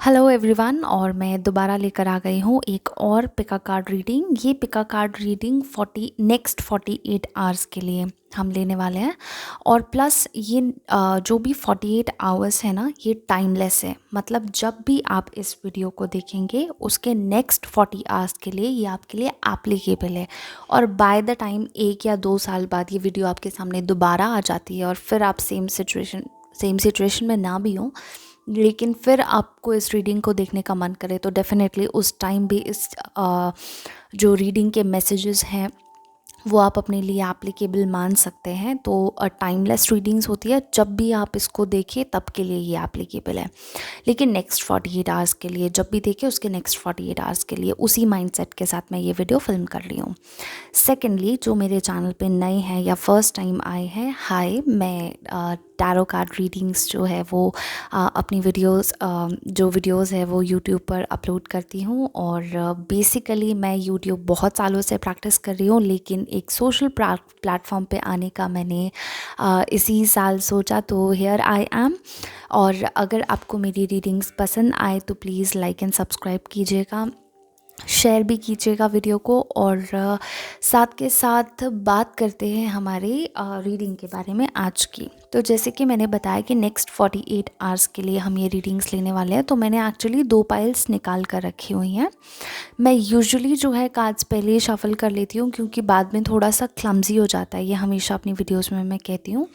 Hello everyone, और मैं दोबारा लेकर आ गई हूँ एक और पिका कार्ड रीडिंग। ये पिका कार्ड रीडिंग नेक्स्ट 48 आवर्स के लिए हम लेने वाले हैं। और प्लस ये जो भी 48 आवर्स है ना, ये टाइमलेस है। मतलब जब भी आप इस वीडियो को देखेंगे उसके नेक्स्ट 40 आवर्स के लिए ये आपके लिए एप्लीकेबल है। और बाय द टाइम 1 या 2 साल बाद ये वीडियो आपके सामने दोबारा आ जाती है और फिर आप सेम सिचुएशन में ना भी हो, लेकिन फिर आपको इस रीडिंग को देखने का मन करे तो डेफ़िनेटली उस टाइम भी इस जो रीडिंग के मैसेजेस हैं वो आप अपने लिए एप्लीकेबल मान सकते हैं। तो टाइमलेस रीडिंग्स होती है, जब भी आप इसको देखें तब के लिए ये एप्लीकेबल है। लेकिन नेक्स्ट 48 आवर्स के लिए जब भी देखें उसके नेक्स्ट 48 आवर्स के लिए उसी माइंडसेट के साथ मैं ये वीडियो फिल्म कर रही हूँ। सेकेंडली, जो मेरे चैनल पे नए हैं या फर्स्ट टाइम आए हैं, हाय, मैं टैरो कार्ड रीडिंग्स जो है वो अपनी जो वीडियोस है वो यूट्यूब पर अपलोड करती हूँ। और बेसिकली मैं यूट्यूब बहुत सालों से प्रैक्टिस कर रही हूँ, लेकिन एक सोशल प्लेटफॉर्म पे आने का मैंने इसी साल सोचा, तो हियर आई एम। और अगर आपको मेरी रीडिंग्स पसंद आए तो प्लीज़ लाइक एंड सब्सक्राइब कीजिएगा, शेयर भी कीजिएगा वीडियो को। और साथ के साथ बात करते हैं हमारी रीडिंग के बारे में आज की। तो जैसे कि मैंने बताया कि नेक्स्ट 48 आवर्स के लिए हम ये रीडिंग्स लेने वाले हैं, तो मैंने एक्चुअली 2 पाइल्स निकाल कर रखी हुई हैं। मैं यूजुअली जो है कार्ड्स पहले ही शफल कर लेती हूँ, क्योंकि बाद में थोड़ा सा क्लमजी हो जाता है, ये हमेशा अपनी वीडियोज़ में मैं कहती हूँ।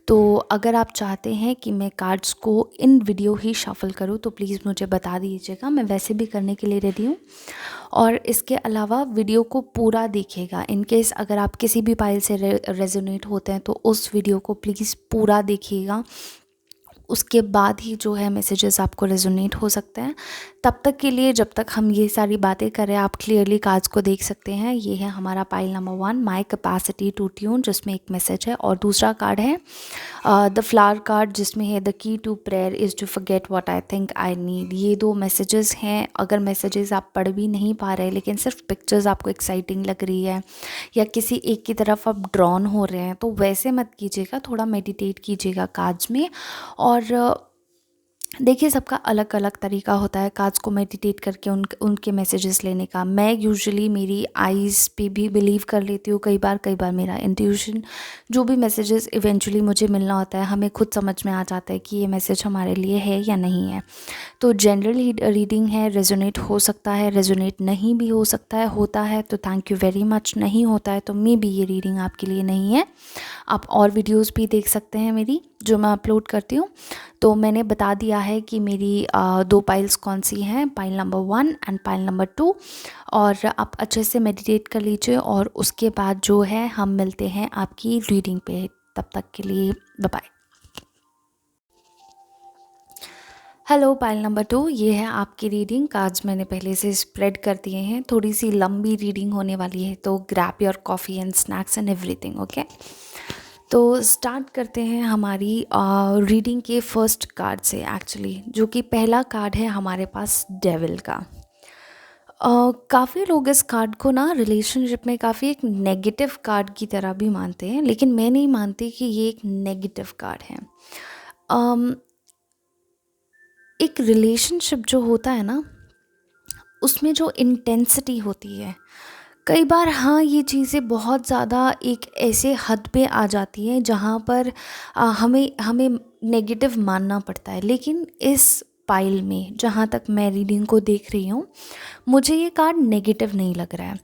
तो अगर आप चाहते हैं कि मैं कार्ड्स को इन वीडियो ही शफल करूँ तो प्लीज़ मुझे बता दीजिएगा, मैं वैसे भी करने के लिए रेडी हूँ। और इसके अलावा वीडियो को पूरा देखिएगा। इन केस अगर आप किसी भी पाइल से रेजोनेट होते हैं तो उस वीडियो को प्लीज़ पूरा देखिएगा, उसके बाद ही जो है मैसेजेस आपको रेजोनेट हो सकते हैं। तब तक के लिए, जब तक हम ये सारी बातें करें, आप क्लियरली कार्ड्स को देख सकते हैं। ये है हमारा pile number 1, my capacity to tune, जिसमें एक मैसेज है। और दूसरा कार्ड है द फ्लावर कार्ड, जिसमें है the key to prayer is to forget what I think I need. ये 2 मैसेजेस हैं। अगर मैसेजेस आप पढ़ भी नहीं पा रहे, लेकिन सिर्फ पिक्चर्स आपको एक्साइटिंग लग रही है या किसी एक की तरफ आप ड्रॉन हो रहे हैं, तो वैसे मत कीजिएगा, थोड़ा मेडिटेट कीजिएगा कार्ड्स में। और देखिए, सबका अलग अलग तरीका होता है कार्ड्स को मेडिटेट करके उनके मैसेजेस लेने का। मैं यूजुअली मेरी आइज़ पे भी बिलीव कर लेती हूँ, कई बार मेरा इंट्यूशन, जो भी मैसेजेस इवेंचुअली मुझे मिलना होता है, हमें खुद समझ में आ जाता है कि ये मैसेज हमारे लिए है या नहीं है। तो जनरल रीडिंग है, रेजोनेट हो सकता है, रेजोनेट नहीं भी हो सकता है। होता है तो थैंक यू वेरी मच, नहीं होता है तो मे बी ये रीडिंग आपके लिए नहीं है। आप और वीडियोस भी देख सकते हैं मेरी, जो मैं अपलोड करती हूँ। तो मैंने बता दिया है कि मेरी 2 पाइल्स कौन सी हैं, pile number 1 and pile number 2। और आप अच्छे से मेडिटेट कर लीजिए, और उसके बाद जो है हम मिलते हैं आपकी रीडिंग पे। तब तक के लिए bye bye. Hello, pile number 2, ये है आपकी रीडिंग। कार्ड्स मैंने पहले से स्प्रेड कर दिए हैं। थोड़ी सी लंबी रीडिंग होने वाली है, तो grab your coffee and snacks and everything, okay. तो स्टार्ट करते हैं हमारी रीडिंग के फर्स्ट कार्ड से एक्चुअली, जो कि पहला कार्ड है हमारे पास डेविल का। काफ़ी लोग इस कार्ड को ना रिलेशनशिप में काफ़ी एक नेगेटिव कार्ड की तरह भी मानते हैं, लेकिन मैं नहीं मानती कि ये एक नेगेटिव कार्ड है। एक रिलेशनशिप जो होता है ना, उसमें जो इंटेंसिटी होती है, कई बार हाँ ये चीज़ें बहुत ज़्यादा एक ऐसे हद पे आ जाती हैं जहाँ पर हमें हमें नेगेटिव मानना पड़ता है। लेकिन इस पाइल में जहाँ तक मैं रीडिंग को देख रही हूँ, मुझे ये कार्ड नेगेटिव नहीं लग रहा है।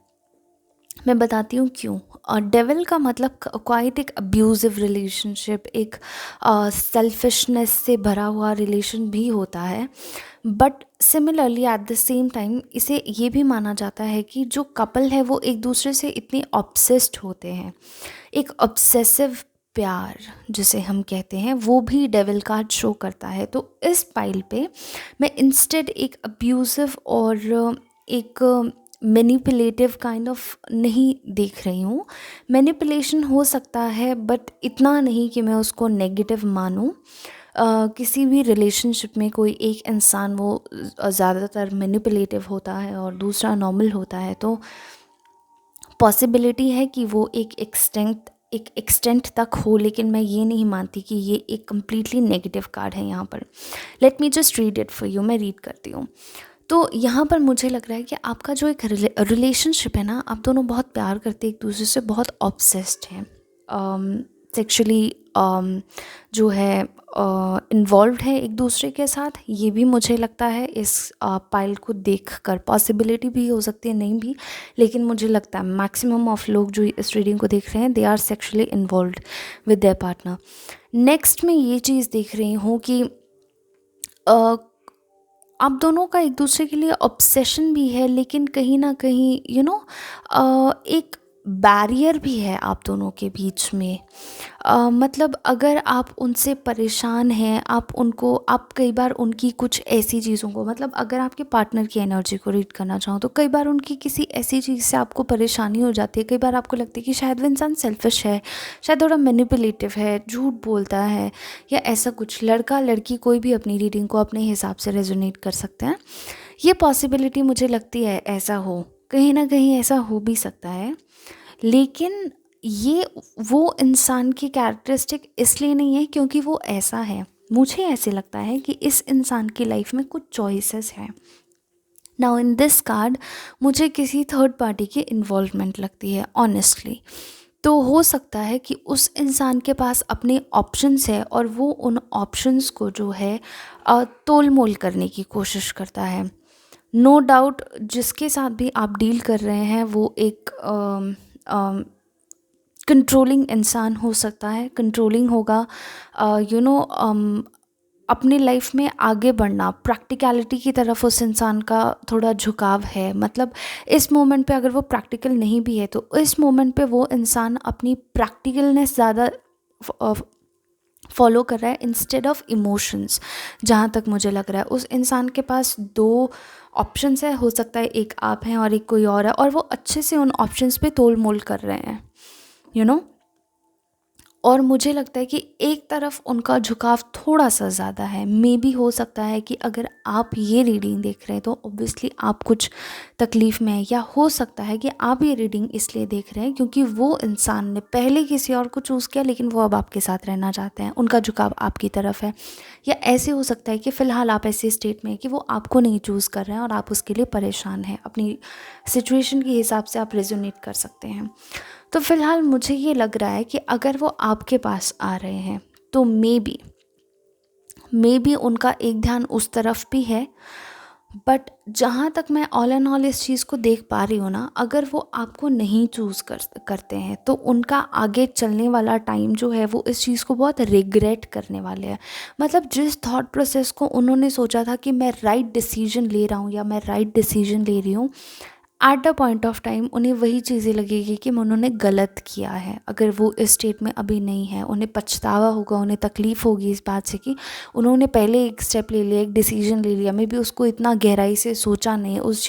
मैं बताती हूँ क्यों। डेविल का मतलब क्वाइट एक अब्यूज़िव रिलेशनशिप, एक सेल्फिशनेस से भरा हुआ रिलेशन भी होता है। But similarly at the same time इसे ये भी माना जाता है कि जो कपल है वो एक दूसरे से इतने ऑब्सेस्ड होते हैं, एक ऑब्सेसिव प्यार जिसे हम कहते हैं, वो भी डेविल कार्ड शो करता है। तो इस पाइल पे मैं इंस्टेड एक अब्यूज़िव और एक मैनिपुलेटिव काइंड ऑफ नहीं देख रही हूँ। मैनिपुलेशन हो सकता है, बट इतना नहीं कि मैं उसको नेगेटिव मानूँ। किसी भी रिलेशनशिप में कोई एक इंसान वो ज़्यादातर मैनिपुलेटिव होता है और दूसरा नॉर्मल होता है, तो पॉसिबिलिटी है कि वो एक एक्सटेंट एक एक्सटेंट तक हो, लेकिन मैं ये नहीं मानती कि ये एक कम्प्लीटली नेगेटिव कार्ड है यहाँ पर। Let me just read it for you, मैं रीड करती हूँ। तो यहाँ पर मुझे लग रहा है कि आपका जो एक रिलेशनशिप है ना, आप दोनों बहुत प्यार करते एक दूसरे से, बहुत ऑब्सेस्ड हैं सेक्सुअली, जो है इन्वॉल्व्ड है एक दूसरे के साथ। ये भी मुझे लगता है इस पाइल को देखकर, पॉसिबिलिटी भी हो सकती है नहीं भी, लेकिन मुझे लगता है मैक्सिमम ऑफ लोग जो इस रीडिंग को देख रहे हैं they are sexually involved with their partner. Next मैं ये चीज़ देख रही हूँ कि आप दोनों का एक दूसरे के लिए ऑब्सेशन भी है, लेकिन कहीं ना कहीं एक बैरियर भी है आप दोनों के बीच में। मतलब अगर आप उनसे परेशान हैं, आप कई बार उनकी कुछ ऐसी चीज़ों को, मतलब अगर आपके पार्टनर की एनर्जी को रीड करना चाहो तो कई बार उनकी किसी ऐसी चीज़ से आपको परेशानी हो जाती है। कई बार आपको लगता है कि शायद वो इंसान सेल्फिश है, शायद थोड़ा मैनिपुलेटिव है, झूठ बोलता है, या ऐसा कुछ। लड़का लड़की कोई भी अपनी रीडिंग को अपने हिसाब से रेजोनेट कर सकते हैं। ये पॉसिबिलिटी मुझे लगती है ऐसा हो, कहीं ना कहीं ऐसा हो भी सकता है, लेकिन ये वो इंसान की कैरेक्टरिस्टिक इसलिए नहीं है क्योंकि वो ऐसा है। मुझे ऐसे लगता है कि इस इंसान की लाइफ में कुछ चॉइसेस हैं। नाउ इन दिस कार्ड मुझे किसी थर्ड पार्टी की इन्वॉल्वमेंट लगती है ऑनेस्टली। तो हो सकता है कि उस इंसान के पास अपने ऑप्शंस है और वो उन ऑप्शंस को जो है तोल मोल करने की कोशिश करता है। नो डाउट जिसके साथ भी आप डील कर रहे हैं वो एक कंट्रोलिंग इंसान हो सकता है, कंट्रोलिंग होगा। अपनी लाइफ में आगे बढ़ना, प्रैक्टिकलिटी की तरफ उस इंसान का थोड़ा झुकाव है। मतलब इस मोमेंट पे अगर वो प्रैक्टिकल नहीं भी है तो इस मोमेंट पे वो इंसान अपनी प्रैक्टिकलनेस ज़्यादा फॉलो कर रहा है इंस्टेड ऑफ इमोशंस। जहाँ तक मुझे लग रहा है उस इंसान के पास दो ऑप्शंस है, हो सकता है एक आप हैं और एक कोई और है, और वो अच्छे से उन ऑप्शंस पे तोल मोल कर रहे हैं और मुझे लगता है कि एक तरफ उनका झुकाव थोड़ा सा ज़्यादा है। मे बी हो सकता है कि अगर आप ये रीडिंग देख रहे हैं तो ऑब्वियसली आप कुछ तकलीफ़ में हैं, या हो सकता है कि आप ये रीडिंग इसलिए देख रहे हैं क्योंकि वो इंसान ने पहले किसी और को चूज़ किया लेकिन वो अब आपके साथ रहना चाहते हैं, उनका झुकाव आपकी तरफ है। या ऐसे हो सकता है कि फ़िलहाल आप ऐसे स्टेट में हैं कि वो आपको नहीं चूज़ कर रहे हैं और आप उसके लिए परेशान हैं। अपनी सिचुएशन के हिसाब से आप रेजोनेट कर सकते हैं। तो फ़िलहाल मुझे ये लग रहा है कि अगर वो आपके पास आ रहे हैं तो मे बी उनका एक ध्यान उस तरफ भी है। बट जहाँ तक मैं ऑल एंड ऑल इस चीज़ को देख पा रही हूँ ना, अगर वो आपको नहीं चूज़ करते हैं तो उनका आगे चलने वाला टाइम जो है वो इस चीज़ को बहुत रिग्रेट करने वाले हैं। मतलब जिस थॉट प्रोसेस को उन्होंने सोचा था कि मैं राइट डिसीजन ले रहा हूँ या मैं राइट डिसीजन ले रही हूँ, at the point of time उन्हें वही चीज़ें लगेगी कि उन्होंने गलत किया है। अगर वो इस स्टेट में अभी नहीं है, उन्हें पछतावा होगा, उन्हें तकलीफ़ होगी इस बात से कि उन्होंने पहले एक स्टेप ले लिया, एक डिसीजन ले लिया, मे बी उसको इतना गहराई से सोचा नहीं, उस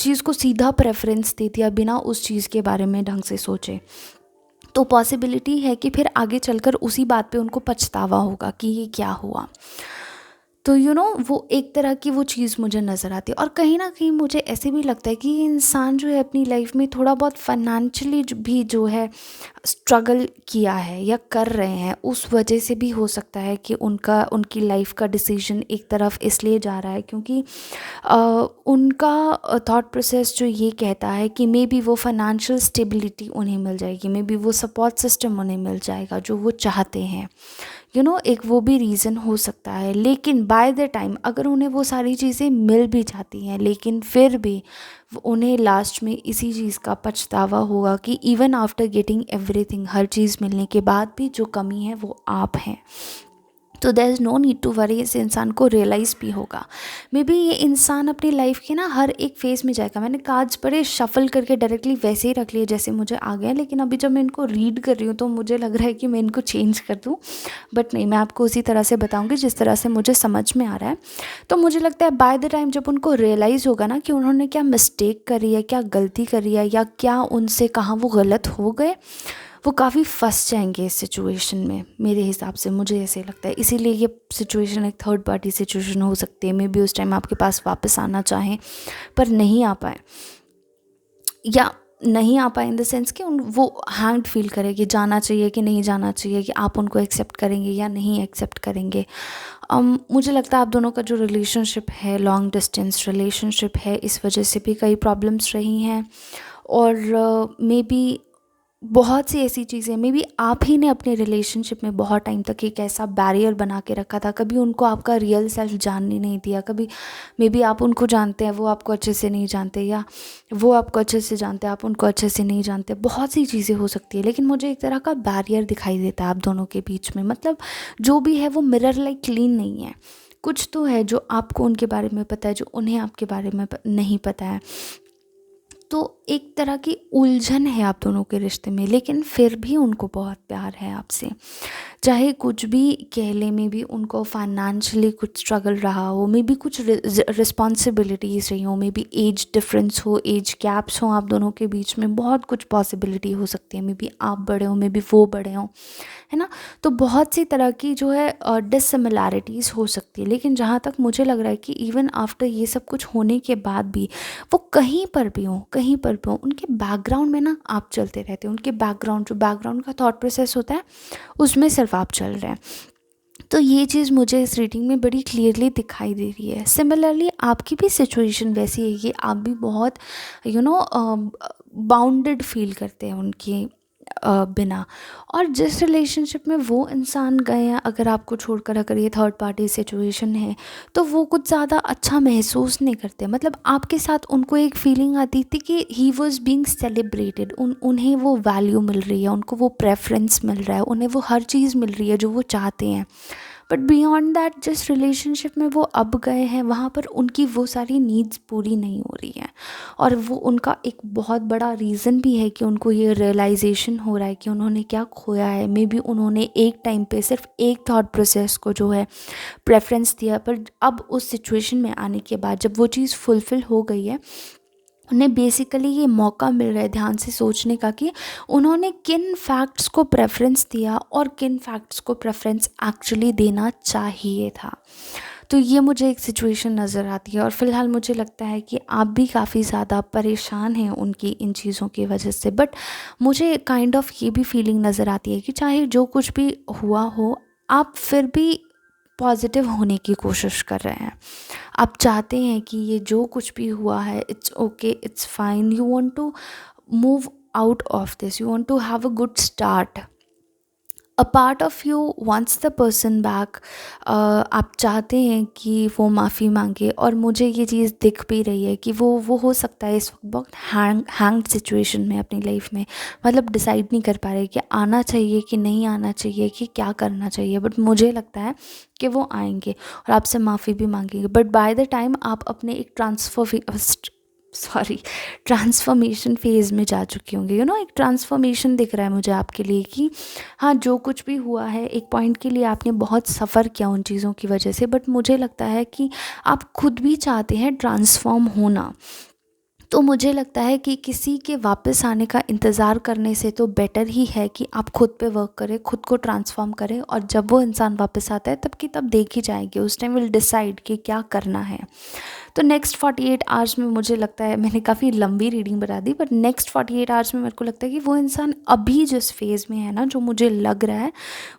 चीज़ को सीधा प्रेफरेंस दे दिया बिना उस चीज़ के बारे में ढंग से सोचे। तो पॉसिबिलिटी है कि फिर आगे चलकर उसी बात पे उनको पछतावा होगा कि ये क्या हुआ। तो वो एक तरह की वो चीज़ मुझे नज़र आती है। और कहीं ना कहीं मुझे ऐसे भी लगता है कि ये इंसान जो है अपनी लाइफ में थोड़ा बहुत फाइनेंशियली भी जो है स्ट्रगल किया है या कर रहे हैं, उस वजह से भी हो सकता है कि उनकी लाइफ का डिसीजन एक तरफ इसलिए जा रहा है क्योंकि उनका थॉट प्रोसेस जो ये कहता है कि मे बी वो फाइनेंशियल स्टेबिलिटी उन्हें मिल जाएगी, मे बी वो सपोर्ट सिस्टम उन्हें मिल जाएगा जो वो चाहते हैं। एक वो भी रीज़न हो सकता है। लेकिन बाय द टाइम अगर उन्हें वो सारी चीज़ें मिल भी जाती हैं, लेकिन फिर भी उन्हें लास्ट में इसी चीज़ का पछतावा होगा कि इवन आफ्टर गेटिंग एवरीथिंग, हर चीज़ मिलने के बाद भी जो कमी है वो आप हैं। तो there is no need to worry. इस इंसान को रियलाइज़ भी होगा। मे बी ये इंसान अपनी लाइफ के ना हर एक फेज़ में जाएगा। मैंने कार्ड्स बड़े शफल करके डायरेक्टली वैसे ही रख लिए जैसे मुझे आ गया, लेकिन अभी जब मैं इनको रीड कर रही हूँ तो मुझे लग रहा है कि मैं इनको चेंज कर दूँ, बट नहीं, मैं आपको उसी तरह से बताऊँगी जिस तरह से मुझे समझ में आ रहा है। तो मुझे लगता है बाय द टाइम जब उनको रियलाइज़ होगा ना कि उन्होंने क्या मिस्टेक करी है, क्या गलती करी है, या क्या उनसे कहाँ वो गलत हो गए, वो काफ़ी फंस जाएंगे इस सिचुएशन में। मेरे हिसाब से मुझे ऐसे लगता है। इसीलिए ये सिचुएशन एक थर्ड पार्टी सिचुएशन हो सकती है। मे बी उस टाइम आपके पास वापस आना चाहें पर नहीं आ पाए, या नहीं आ पाए इन द सेंस कि उन वो हैंग्ड फील करे कि जाना चाहिए कि नहीं जाना चाहिए, कि आप उनको एक्सेप्ट करेंगे या नहीं एक्सेप्ट करेंगे। मुझे लगता है आप दोनों का जो रिलेशनशिप है, लॉन्ग डिस्टेंस रिलेशनशिप है, इस वजह से भी कई प्रॉब्लम्स रही हैं। और मे बी बहुत सी ऐसी चीज़ें, मे बी आप ही ने अपने रिलेशनशिप में बहुत टाइम तक एक ऐसा बैरियर बना के रखा था, कभी उनको आपका रियल सेल्फ जानने नहीं दिया। कभी मे बी आप उनको जानते हैं, वो आपको अच्छे से नहीं जानते, या वो आपको अच्छे से जानते हैं, आप उनको अच्छे से नहीं जानते। बहुत सी चीज़ें हो सकती है, लेकिन मुझे एक तरह का बैरियर दिखाई देता है आप दोनों के बीच में। मतलब जो भी है वो मिरर लाइक क्लीन नहीं है। कुछ तो है जो आपको उनके बारे में पता है, जो उन्हें आपके बारे में नहीं पता है। तो एक तरह की उलझन है आप दोनों के रिश्ते में, लेकिन फिर भी उनको बहुत प्यार है आपसे। चाहे कुछ भी कह लें, मे बी उनको फाइनेंशियली कुछ स्ट्रगल रहा हो, मे बी कुछ रिस्पॉन्सिबिलिटीज़ रही हो, मे बी एज डिफरेंस हो, एज गैप्स हो आप दोनों के बीच में, बहुत कुछ पॉसिबिलिटी हो सकती है। मे बी आप बड़े हो, मे बी वो बड़े हों, है ना। तो बहुत सी तरह की जो है डिससिमिलैरिटीज़ हो सकती है। लेकिन जहाँ तक मुझे लग रहा है कि इवन आफ्टर ये सब कुछ होने के बाद भी वो कहीं पर भी हों, कहीं पर भी हों, उनके बैकग्राउंड में ना आप चलते रहते हो। उनके बैकग्राउंड, जो बैकग्राउंड का थॉट प्रोसेस होता है, उसमें सिर्फ आप चल रहे हैं। तो ये चीज़ मुझे इस रीडिंग में बड़ी क्लियरली दिखाई दे रही है। सिमिलरली आपकी भी सिचुएशन वैसी है कि आप भी बहुत बाउंडेड फील करते हैं उनकी बिना। और जिस रिलेशनशिप में वो इंसान गए हैं, अगर आपको छोड़कर, अगर ये थर्ड पार्टी सिचुएशन है, तो वो कुछ ज़्यादा अच्छा महसूस नहीं करते। मतलब आपके साथ उनको एक फीलिंग आती थी कि ही वॉज बींग सेलिब्रेटेड, उन्हें वो वैल्यू मिल रही है, उनको वो प्रेफरेंस मिल रहा है, उन्हें वो हर चीज़ मिल रही है जो वो चाहते हैं। बट बियॉन्ड दैट, जिस रिलेशनशिप में वो अब गए हैं, वहाँ पर उनकी वो सारी नीड्स पूरी नहीं हो रही हैं। और वो उनका एक बहुत बड़ा रीज़न भी है कि उनको ये रियलाइजेशन हो रहा है कि उन्होंने क्या खोया है। मे बी उन्होंने एक टाइम पे सिर्फ एक थॉट प्रोसेस को जो है प्रेफरेंस दिया, पर अब उस सिचुएशन में आने के बाद जब वो चीज़ फुलफ़िल हो गई है, उन्हें बेसिकली ये मौका मिल रहा है ध्यान से सोचने का कि उन्होंने किन फैक्ट्स को प्रेफरेंस दिया और किन फैक्ट्स को प्रेफरेंस एक्चुअली देना चाहिए था। तो ये मुझे एक सिचुएशन नज़र आती है। और फ़िलहाल मुझे लगता है कि आप भी काफ़ी ज़्यादा परेशान हैं उनकी इन चीज़ों की वजह से। बट मुझे काइंड ऑफ ये भी फीलिंग नज़र आती है कि चाहे जो कुछ भी हुआ हो, आप फिर भी पॉजिटिव होने की कोशिश कर रहे हैं। आप चाहते हैं कि ये जो कुछ भी हुआ है, it's okay, it's fine, you want to move out of this, you want to have a good start. A part of you wants the person back. आप चाहते हैं कि वो माफ़ी मांगे। और मुझे ये चीज़ दिख भी रही है कि वो हो सकता है इस वक्त बहुत हैंग्ड सिचुएशन में अपनी लाइफ में, मतलब डिसाइड नहीं कर पा रहे कि आना चाहिए कि नहीं आना चाहिए, कि क्या करना चाहिए। बट मुझे लगता है कि वो आएंगे और आपसे माफ़ी भी मांगेंगे। बट बाय द टाइम आप अपने एक ट्रांसफॉर्मेशन फेज़ में जा चुके होंगे। एक ट्रांसफॉर्मेशन दिख रहा है मुझे आपके लिए कि हाँ, जो कुछ भी हुआ है, एक पॉइंट के लिए आपने बहुत सफ़र किया उन चीज़ों की वजह से। बट मुझे लगता है कि आप खुद भी चाहते हैं ट्रांसफॉर्म होना। तो मुझे लगता है कि किसी के वापस आने का इंतज़ार करने से तो बेटर ही है कि आप खुद पे वर्क करें, खुद को ट्रांसफॉर्म करें। और जब वो इंसान वापस आता है तब की तब देखी जाएगी, उस टाइम विल डिसाइड कि क्या करना है। तो नेक्स्ट 48 आवर्स में मुझे लगता है, मैंने काफ़ी लंबी रीडिंग बता दी, बट नेक्स्ट 48 आवर्स में मेरे को लगता है कि वो इंसान अभी जिस फेज़ में है ना, जो मुझे लग रहा है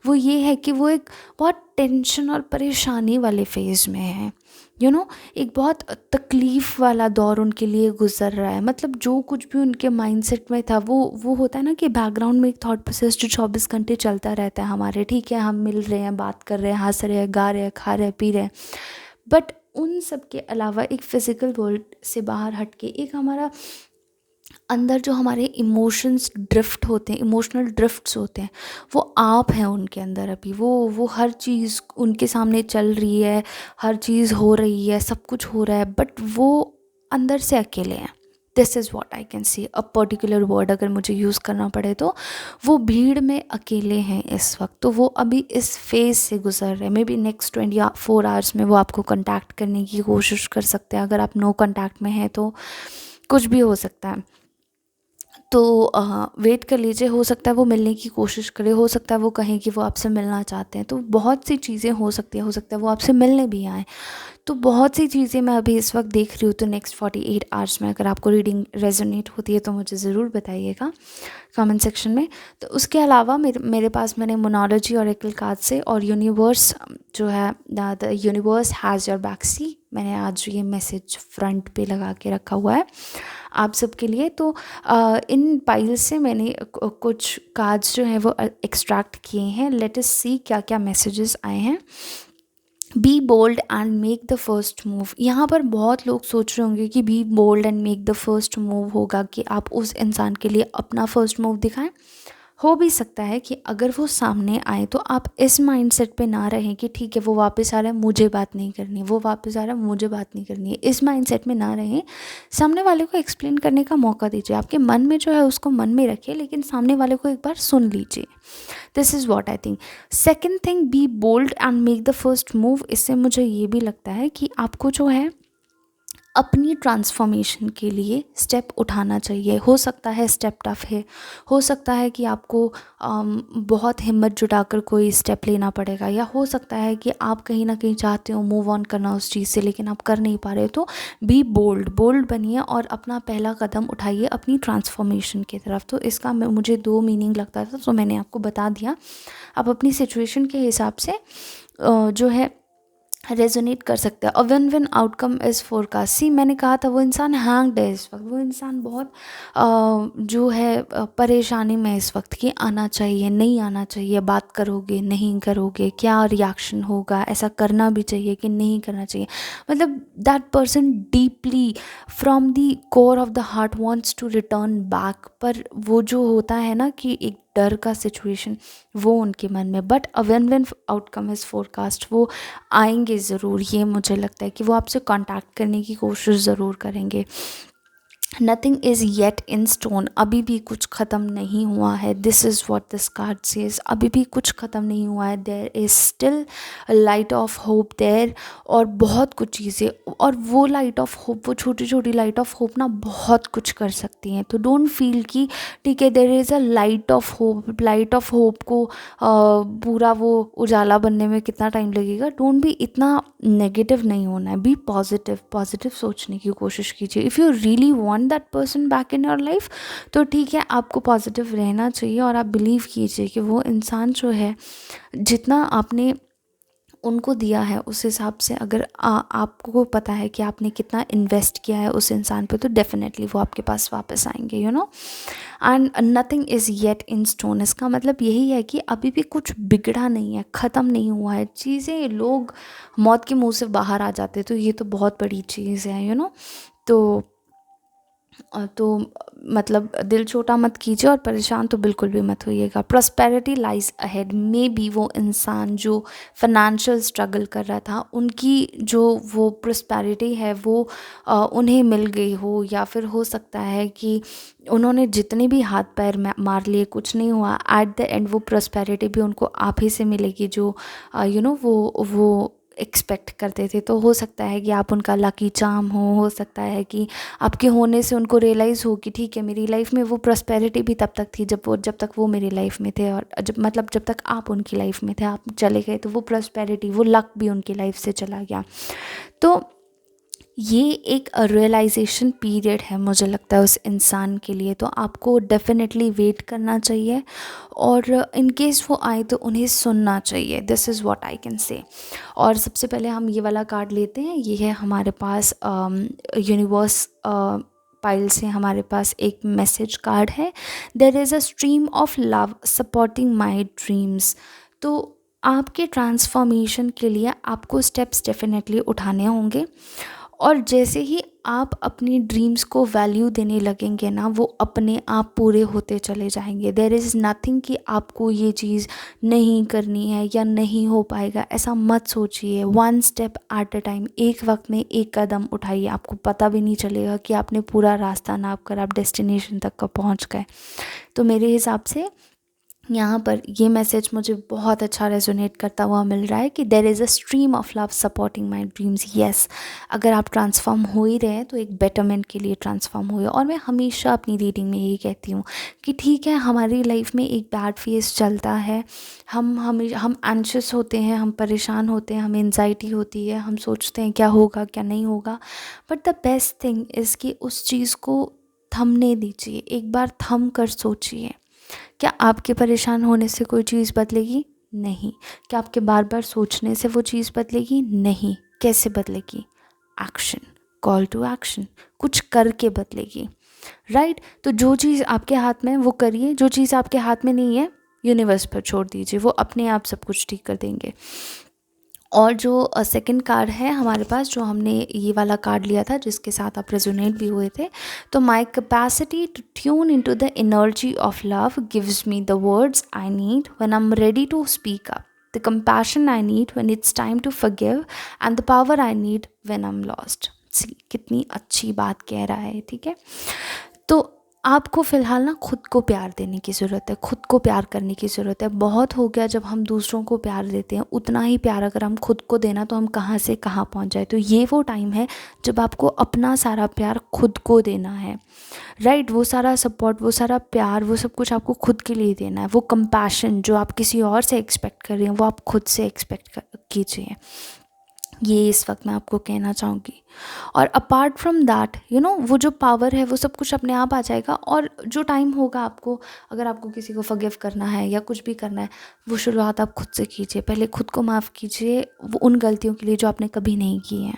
वो ये है कि वो एक बहुत टेंशन और परेशानी वाले फेज़ में है। एक बहुत तकलीफ़ वाला दौर उनके लिए गुजर रहा है। मतलब जो कुछ भी उनके माइंडसेट में था, वो होता है ना कि बैकग्राउंड में एक थॉट प्रोसेस जो 24 घंटे चलता रहता है हमारे। ठीक है, हम मिल रहे हैं, बात कर रहे हैं, हंस रहे हैं, गा रहे हैं, खा रहे हैं, पी रहे हैं। बट उन सब के अलावा एक फ़िज़िकल वर्ल्ड से बाहर हट के एक हमारा अंदर जो हमारे इमोशंस ड्रिफ्ट होते हैं, इमोशनल ड्रिफ्ट्स होते हैं, वो आप हैं उनके अंदर अभी। वो हर चीज़ उनके सामने चल रही है, हर चीज़ हो रही है, सब कुछ हो रहा है, बट वो अंदर से अकेले हैं। This is what I can C, a particular word अगर मुझे यूज़ करना पड़े तो वो भीड़ में अकेले हैं इस वक्त। तो वो अभी इस फेज़ से गुजर रहे हैं। मे बी नेक्स्ट 24 आवर्स में वो आपको कंटैक्ट करने की कोशिश कर सकते हैं। अगर आप नो कंटैक्ट में हैं तो कुछ भी हो सकता है। तो वेट कर लीजिए, हो सकता है वो मिलने की कोशिश करे, हो सकता है वो कहें कि वो आपसे मिलना चाहते हैं। तो बहुत सी चीज़ें हो सकती है वो आपसे मिलने भी आएँ। तो बहुत सी चीज़ें मैं अभी इस वक्त देख रही हूँ, तो नेक्स्ट 48 आवर्स में अगर आपको रीडिंग रेजोनेट होती है तो मुझे ज़रूर बताइएगा कमेंट सेक्शन में। तो उसके अलावा मेरे पास मैंने मोनोलॉजी और एकल कार्ड से और यूनिवर्स जो है the universe has your back see, मैंने आज ये मैसेज फ्रंट पे लगा के रखा हुआ है आप सबके लिए। तो इन पाइल से मैंने कुछ कार्ड्स जो हैं वो एक्सट्रैक्ट किए हैं। लेट अस सी क्या क्या मैसेजेस आए हैं। Be bold and make the first move. यहाँ पर बहुत लोग सोच रहे होंगे कि be bold and make the first move होगा कि आप उस इंसान के लिए अपना फर्स्ट मूव दिखाएं। हो भी सकता है कि अगर वो सामने आए तो आप इस माइंडसेट पे ना रहें कि ठीक है वो वापस आ रहा है मुझे बात नहीं करनी, वो वापस आ रहा है मुझे बात नहीं करनी है, इस माइंडसेट में ना रहें। सामने वाले को एक्सप्लेन करने का मौका दीजिए। आपके मन में जो है उसको मन में रखिए, लेकिन सामने वाले को एक बार सुन लीजिए। This is what I think. Second thing, be bold and make the first move. इससे मुझे ये भी लगता है कि आपको जो है अपनी ट्रांसफॉर्मेशन के लिए स्टेप उठाना चाहिए। हो सकता है स्टेप टफ है, हो सकता है कि आपको बहुत हिम्मत जुटाकर कोई स्टेप लेना पड़ेगा, या हो सकता है कि आप कहीं ना कहीं चाहते हो मूव ऑन करना उस चीज़ से लेकिन आप कर नहीं पा रहे हो। तो बी बोल्ड, बोल्ड बनिए और अपना पहला कदम उठाइए अपनी ट्रांसफॉर्मेशन की तरफ। तो इसका मुझे 2 मीनिंग लगता था, तो मैंने आपको बता दिया। आप अपनी सिचुएशन के हिसाब से जो है रेजोनेट कर सकते हैं। और win win outcome is forecast. See मैंने कहा था वो इंसान हैंग्ड है इस वक्त, वो इंसान बहुत जो है परेशानी में इस वक्त कि आना चाहिए नहीं आना चाहिए, बात करोगे नहीं करोगे, क्या रिएक्शन होगा, ऐसा करना भी चाहिए कि नहीं करना चाहिए। मतलब that person deeply from the core of the heart wants to return back, पर वो जो होता है ना कि एक डर का सिचुएशन वो उनके मन में। But a win win outcome is forecast. वो आएंगे ज़रूर, ये मुझे लगता है कि वो आपसे कांटेक्ट करने की कोशिश ज़रूर करेंगे। Nothing is yet in stone. अभी भी कुछ ख़त्म नहीं हुआ है। This is what this card says. अभी भी कुछ ख़त्म नहीं हुआ है। There is still light of hope there. और बहुत कुछ चीज़ें, और वो लाइट ऑफ होप, वो छोटी छोटी लाइट ऑफ होप ना बहुत कुछ कर सकती हैं। तो डोंट फील कि ठीक है there is a light of hope, light of hope को पूरा वो उजाला बनने में कितना टाइम लगेगा। डोंट बी इतना नेगेटिव नहीं होना है। बी पॉजिटिव, पॉजिटिव सोचने की कोशिश कीजिए। If you really want that person back in your life तो ठीक है आपको पॉजिटिव रहना चाहिए और आप बिलीव कीजिए कि वो इंसान जो है जितना आपने उनको दिया है उस हिसाब से अगर आपको पता है कि आपने कितना इन्वेस्ट किया है उस इंसान पे, तो डेफिनेटली वो आपके पास वापस आएंगे, you know. And nothing is yet in stone. इसका मतलब यही है कि अभी भी कुछ बिगड़ा नहीं है, ख़त्म नहीं हुआ है चीज़ें। लोग मौत के मुंह से बाहर आ जाते, तो ये तो बहुत बड़ी चीज़ है, यू नो। तो मतलब दिल छोटा मत कीजिए और परेशान तो बिल्कुल भी मत होइएगा। Prosperity lies ahead. Maybe वो इंसान जो फाइनेंशियल स्ट्रगल कर रहा था उनकी जो वो प्रॉस्पेरिटी है वो उन्हें मिल गई हो, या फिर हो सकता है कि उन्होंने जितने भी हाथ पैर मार लिए कुछ नहीं हुआ। एट द एंड वो प्रॉस्पेरिटी भी उनको आप ही से मिलेगी जो यू नो वो एक्सपेक्ट करते थे। तो हो सकता है कि आप उनका लकी चार्म हो सकता है कि आपके होने से उनको रियलाइज़ हो कि ठीक है मेरी लाइफ में वो प्रॉस्पेरिटी भी तब तक थी जब तक वो मेरी लाइफ में थे, और जब तक आप उनकी लाइफ में थे, आप चले गए तो वो प्रॉस्पेरिटी, वो लक भी उनकी लाइफ से चला गया। तो ये एक रियलाइजेशन पीरियड है मुझे लगता है उस इंसान के लिए। तो आपको डेफिनेटली वेट करना चाहिए और इन केस वो आए तो उन्हें सुनना चाहिए। This is what I can say. और सबसे पहले हम ये वाला कार्ड लेते हैं। ये है हमारे पास यूनिवर्स पाइल से हमारे पास एक मैसेज कार्ड है। There is a stream of love supporting my dreams. तो आपके ट्रांसफॉर्मेशन के लिए आपको स्टेप्स डेफिनेटली उठाने होंगे, और जैसे ही आप अपनी ड्रीम्स को वैल्यू देने लगेंगे ना वो अपने आप पूरे होते चले जाएंगे। देयर इज़ नथिंग कि आपको ये चीज़ नहीं करनी है या नहीं हो पाएगा, ऐसा मत सोचिए। One step at a time, एक वक्त में एक कदम उठाइए। आपको पता भी नहीं चलेगा कि आपने पूरा रास्ता नाप कर आप डेस्टिनेशन तक का पहुंच गए। तो मेरे हिसाब से यहाँ पर ये मैसेज मुझे बहुत अच्छा रेजोनेट करता हुआ मिल रहा है कि there is a stream of love supporting my dreams. Yes, अगर आप ट्रांसफॉर्म हो ही रहे हैं तो एक बेटरमेंट के लिए ट्रांसफॉर्म हुए। और मैं हमेशा अपनी रीडिंग में यही कहती हूँ कि ठीक है, हमारी लाइफ में एक बैड फेज चलता है, हम एंशियस होते हैं, हम परेशान होते हैं, हमें एंजाइटी होती है, हम सोचते हैं क्या होगा क्या नहीं होगा, but the best thing is कि उस चीज़ को थमने दीजिए, एक बार थम कर सोचिए। क्या आपके परेशान होने से कोई चीज़ बदलेगी? नहीं। क्या आपके बार बार सोचने से वो चीज़ बदलेगी? नहीं। कैसे बदलेगी? एक्शन, कॉल टू एक्शन, कुछ करके बदलेगी, राइट? तो जो चीज़ आपके हाथ में है वो करिए, जो चीज़ आपके हाथ में नहीं है यूनिवर्स पर छोड़ दीजिए, वो अपने आप सब कुछ ठीक कर देंगे। और जो सेकंड कार्ड है हमारे पास, जो हमने ये वाला कार्ड लिया था जिसके साथ आप रेजोनेट भी हुए थे, तो my capacity to tune into the energy of love gives me the words I need when I am ready to speak up, the compassion I need when it's time to forgive, and the power I need when I am lost. See, कितनी अच्छी बात कह रहा है, ठीक है? तो आपको फ़िलहाल ना खुद को प्यार देने की ज़रूरत है, खुद को प्यार करने की ज़रूरत है। बहुत हो गया जब हम दूसरों को प्यार देते हैं, उतना ही प्यार अगर हम खुद को देना तो हम कहाँ से कहाँ पहुँच जाए। तो ये वो टाइम है जब आपको अपना सारा प्यार खुद को देना है, राइट? वो सारा सपोर्ट, वो सारा प्यार, वो सब कुछ आपको खुद के लिए देना है। वो कंपैशन जो आप किसी और से एक्सपेक्ट कर रहे हैं वो आप खुद से एक्सपेक्ट कीजिए। ये इस वक्त मैं आपको कहना चाहूँगी। और अपार्ट फ्रॉम दैट वो जो पावर है वो सब कुछ अपने आप आ जाएगा। और जो टाइम होगा आपको, अगर आपको किसी को फॉरगिव करना है या कुछ भी करना है, वो शुरुआत आप खुद से कीजिए। पहले खुद को माफ़ कीजिए वो उन गलतियों के लिए जो आपने कभी नहीं की हैं।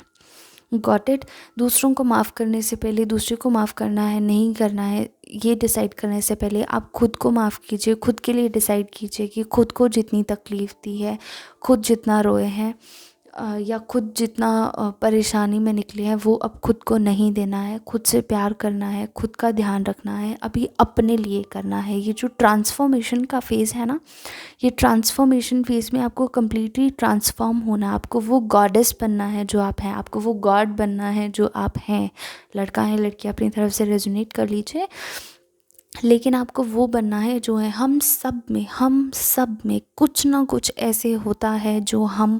Got it? दूसरों को माफ़ करने से पहले, दूसरे को माफ़ करना है नहीं करना है, ये डिसाइड करने से पहले आप खुद को माफ़ कीजिए। खुद के लिए डिसाइड कीजिए कि खुद को जितनी तकलीफ़ दी है, खुद जितना रोए हैं, या खुद जितना परेशानी में निकले हैं, वो अब खुद को नहीं देना है। खुद से प्यार करना है, खुद का ध्यान रखना है, अभी अपने लिए करना है। ये जो ट्रांसफॉर्मेशन का फ़ेज़ है ना, ये ट्रांसफॉर्मेशन फ़ेज़ में आपको कम्प्लीटली ट्रांसफॉर्म होना, आपको वो गॉडेस बनना है जो आप हैं, आपको वो गॉड बनना है जो आप हैं। लड़का है लड़की अपनी तरफ से रेजोनेट कर लीजिए, लेकिन आपको वो बनना है जो है। हम सब में कुछ ना कुछ ऐसे होता है जो हम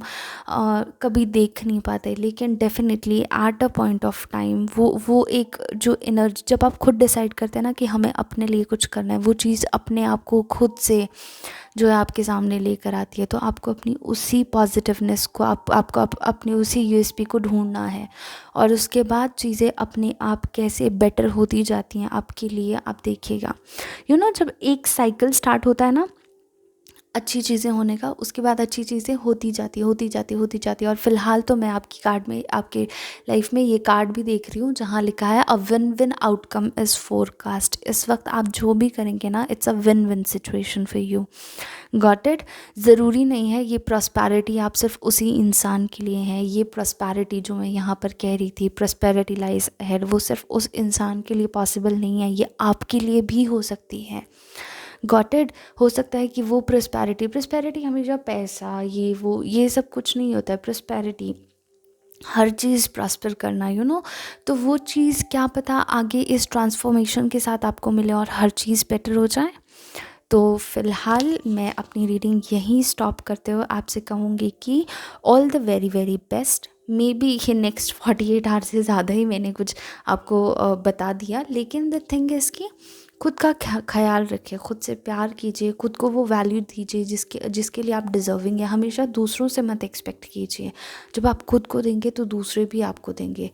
कभी देख नहीं पाते, लेकिन definitely at a point of time वो एक जो एनर्जी, जब आप खुद डिसाइड करते हैं ना कि हमें अपने लिए कुछ करना है, वो चीज़ अपने आप को खुद से जो है आपके सामने लेकर आती है। तो आपको अपनी उसी पॉजिटिवनेस को आपको अपनी उसी यूएसपी को ढूंढना है, और उसके बाद चीज़ें अपने आप कैसे बेटर होती जाती हैं आपके लिए, आप देखिएगा। जब एक साइकिल स्टार्ट होता है ना अच्छी चीज़ें होने का, उसके बाद अच्छी चीज़ें होती जाती। और फिलहाल तो मैं आपकी कार्ड में, आपके लाइफ में ये कार्ड भी देख रही हूँ जहाँ लिखा है a win win outcome is forecast. इस वक्त आप जो भी करेंगे ना, it's a win win situation for you. Got it? ज़रूरी नहीं है ये प्रॉस्पेरिटी आप सिर्फ उसी इंसान के लिए है। ये प्रॉस्पेरिटी जो मैं यहाँ पर कह रही थी, प्रॉस्पेरिटी लाइज अहेड, वो सिर्फ उस इंसान के लिए पॉसिबल नहीं है, ये आपके लिए भी हो सकती है। Got it? हो सकता है कि वो प्रॉस्पेरिटी हमेशा पैसा, ये सब कुछ नहीं होता है। प्रॉस्पेरिटी हर चीज़ प्रॉस्पर करना तो वो चीज़ क्या पता आगे इस ट्रांसफॉर्मेशन के साथ आपको मिले और हर चीज़ बेटर हो जाए। तो फ़िलहाल मैं अपनी रीडिंग यहीं स्टॉप करते हुए आपसे कहूँगी कि all the very very best. May be ये नेक्स्ट 48 आवर्स से ज़्यादा ही मैंने कुछ आपको बता दिया, लेकिन द थिंग इज़ कि खुद का ख्याल रखिए, खुद से प्यार कीजिए, खुद को वो वैल्यू दीजिए जिसके लिए आप डिज़र्विंग है। हमेशा दूसरों से मत एक्सपेक्ट कीजिए। जब आप खुद को देंगे तो दूसरे भी आपको देंगे।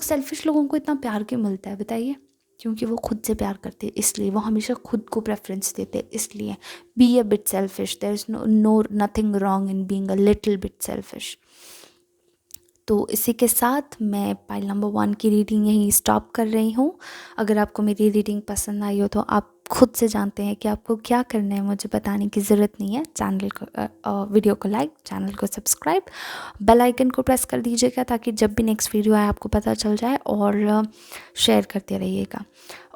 सेल्फिश लोगों को इतना प्यार क्यों मिलता है बताइए? क्योंकि वो खुद से प्यार करते हैं, इसलिए वो हमेशा खुद को प्रेफरेंस देते हैं। इसलिए be a bit selfish, there is no nothing wrong in being a little bit selfish. तो इसी के साथ मैं पाइल नंबर 1 की रीडिंग यहीं स्टॉप कर रही हूँ। अगर आपको मेरी रीडिंग पसंद आई हो तो आप खुद से जानते हैं कि आपको क्या करना है, मुझे बताने की ज़रूरत नहीं है। चैनल को वीडियो को लाइक, चैनल को सब्सक्राइब, बेल आइकन को प्रेस कर दीजिएगा ताकि जब भी नेक्स्ट वीडियो आए आपको पता चल जाए, और शेयर करते रहिएगा।